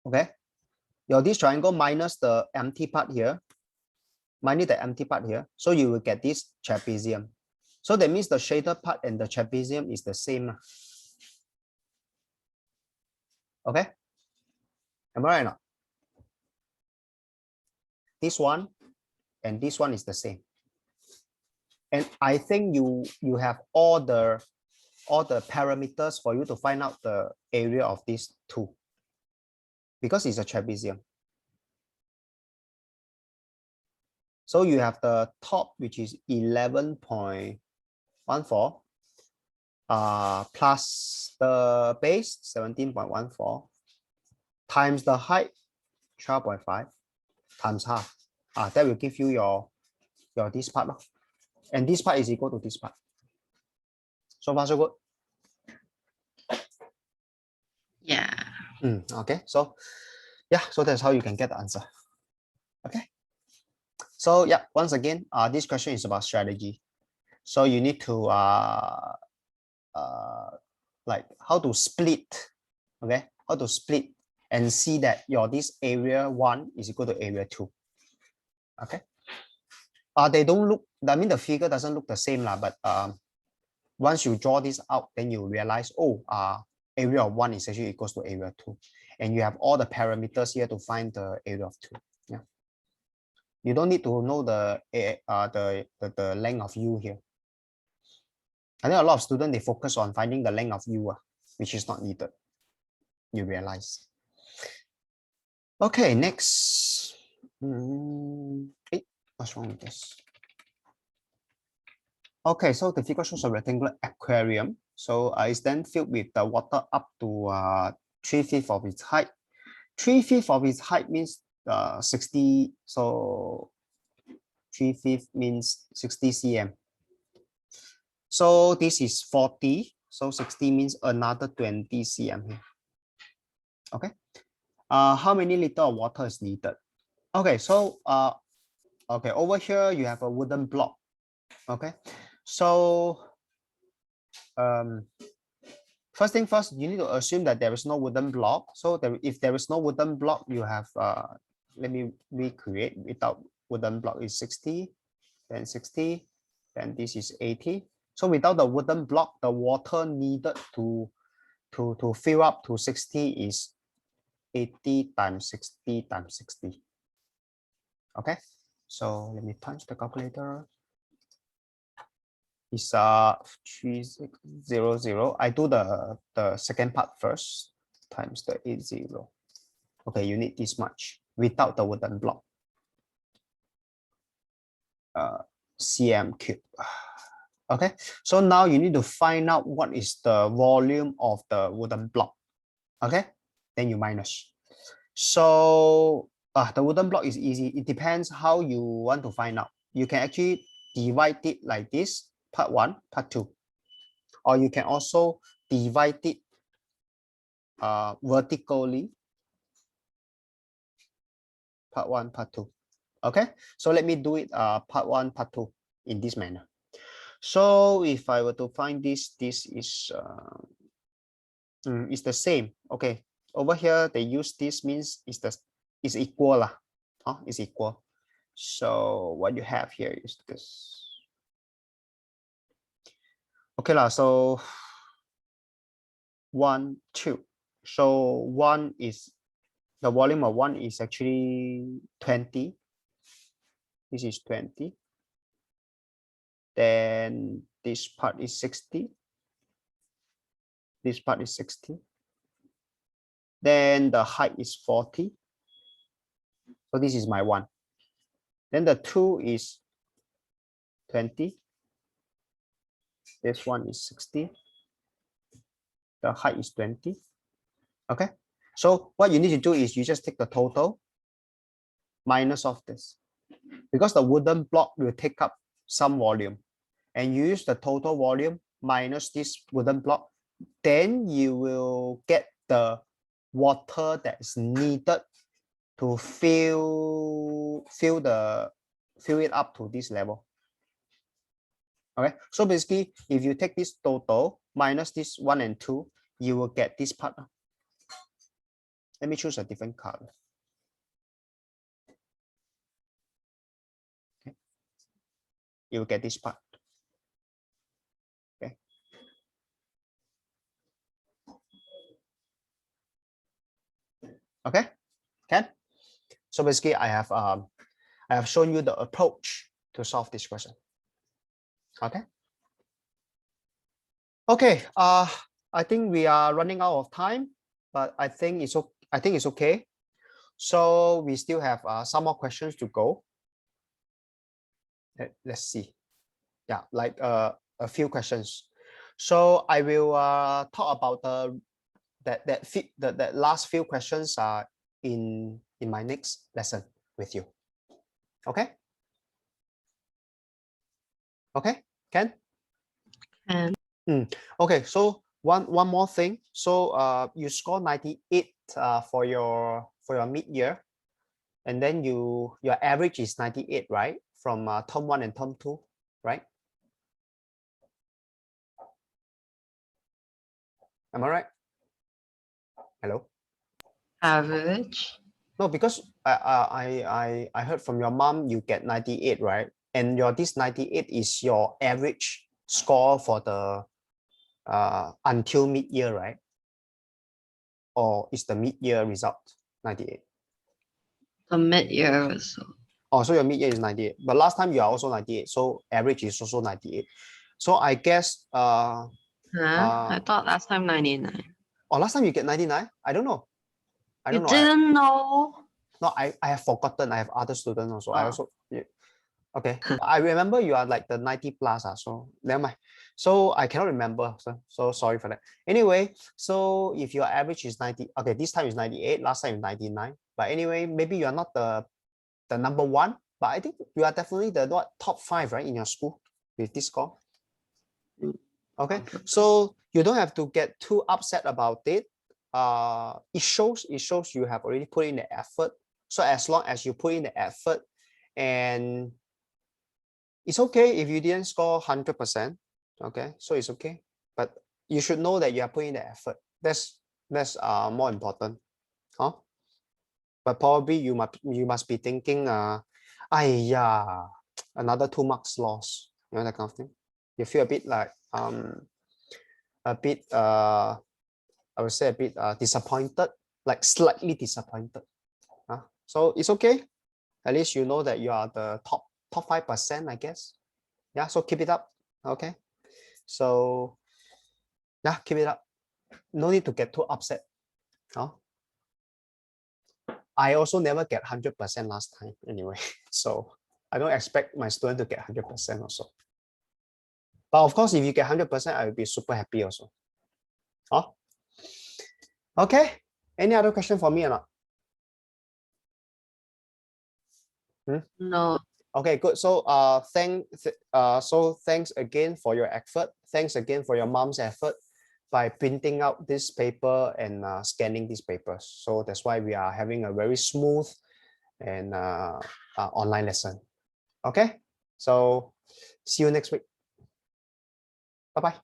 okay, your this triangle minus the empty part here, so you will get this trapezium. So that means the shaded part and the trapezium is the same. Okay, am I right now? This one and this one is the same. And I think you have all the parameters for you to find out the area of these two, because it's a trapezium. So you have the top, which is 11.14, plus the base 17.14 times the height 12.5 times half. That will give you your this part, and this part is equal to this part. So far so good. Yeah. Okay, so yeah, so that's how you can get the answer. Okay, so yeah, once again, this question is about strategy. So you need to like how to split, okay, how to split and see that your this area 1 is equal to area 2. Okay, they don't look, I mean the figure doesn't look the same lah, but once you draw this out, then you realize, oh, area of 1 is actually equals to area 2, and you have all the parameters here to find the area of 2. Yeah, you don't need to know the length of U here. I think a lot of students, they focus on finding the length of U, which is not needed, you realize. Okay, next. Hey, what's wrong with this? Okay, so the figure shows a rectangular aquarium. So it's then filled with the water up to 3/5 of its height. 3/5 of its height means 60. So 3/5 means 60 cm. So this is 40. So 60 means another 20 cm here. Okay. How many liter of water is needed? Okay, so okay, over here you have a wooden block. Okay, so first thing first, you need to assume that there is no wooden block. So if there is no wooden block, you have let me recreate. Without wooden block is 60, then 60, then this is 80. So without the wooden block, the water needed to fill up to 60 is 80 times 60 times 60. Okay, so let me punch the calculator. is 3600. I do the second part first, times the 80. Okay, you need this much without the wooden block. Cm cube. Okay, so now you need to find out what is the volume of the wooden block. Okay, then you minus. So the wooden block is easy. It depends how you want to find out. You can actually divide it like this, part 1, part 2. Or you can also divide it vertically, part 1, part 2. Okay, so let me do it part 1, part 2 in this manner. So if I were to find this is the same. Okay, over here they use this, means it's equal lah. It's equal. So what you have here is this. Okay lah. So 1, 2. So 1 is the volume of 1 is actually 20. This is 20. Then this part is 60. This part is 60. Then the height is 40. So this is my 1. Then the 2 is 20. This one is 60. The height is 20. Okay. So what you need to do is you just take the total minus of this, because the wooden block will take up some volume, and you use the total volume minus this wooden block, then you will get the water that is needed to fill it up to this level. Okay, so basically if you take this total minus this 1 and 2, you will get this part. Let me choose a different color. Okay. You will get this part. Okay. Okay. Can? So basically I have shown you the approach to solve this question. Okay. Okay. I think we are running out of time, but I think it's okay. So we still have some more questions to go. Let's see. Yeah, like a few questions. So I will talk about that last few questions in my next lesson with you. Okay. Okay. Ken? And okay. So one more thing. So you score 98 for your mid-year, and then your average is 98, right? From term 1 and term 2, right? Am I right? Hello? average. No, because I heard from your mom you get 98, right? And this 98 is your average score for the until mid-year, right? Or is the mid-year result 98? The mid-year result. Oh, so your mid-year is 98. But last time you are also 98, so average is also 98. So I guess I thought last time 99. Oh, last time you get 99? I don't know. You didn't know? No, I have forgotten. I have other students also. I Oh. also okay. I remember you are like the 90 plus, so never mind. So I cannot remember. So sorry for that. Anyway, so if your average is 90, okay, this time is 98, last time is 99. But anyway, maybe you are not the number 1, but I think you are definitely the top 5, right, in your school with this score. Okay, so you don't have to get too upset about it. It shows you have already put in the effort. So as long as you put in the effort, and it's okay if you didn't score 100%. Okay, so it's okay, but you should know that you are putting the effort. That's more important, huh? But probably you must be thinking, yeah, another 2 marks lost, you know, that kind of thing. You feel a bit like I would say a bit disappointed, like slightly disappointed. So it's okay. At least you know that you are the top 5%, I guess. Yeah, so keep it up. Okay, so yeah, keep it up. No need to get too upset. Oh, I also never get 100% last time anyway. So I don't expect my student to get 100% also. But of course, if you get 100%, I will be super happy also. Oh, okay. Any other question for me or not? No. Okay, good. So thanks again for your effort. Thanks again for your mom's effort by printing out this paper and scanning these papers. So that's why we are having a very smooth and online lesson. Okay, so see you next week. Bye bye.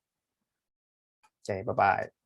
Okay, bye bye.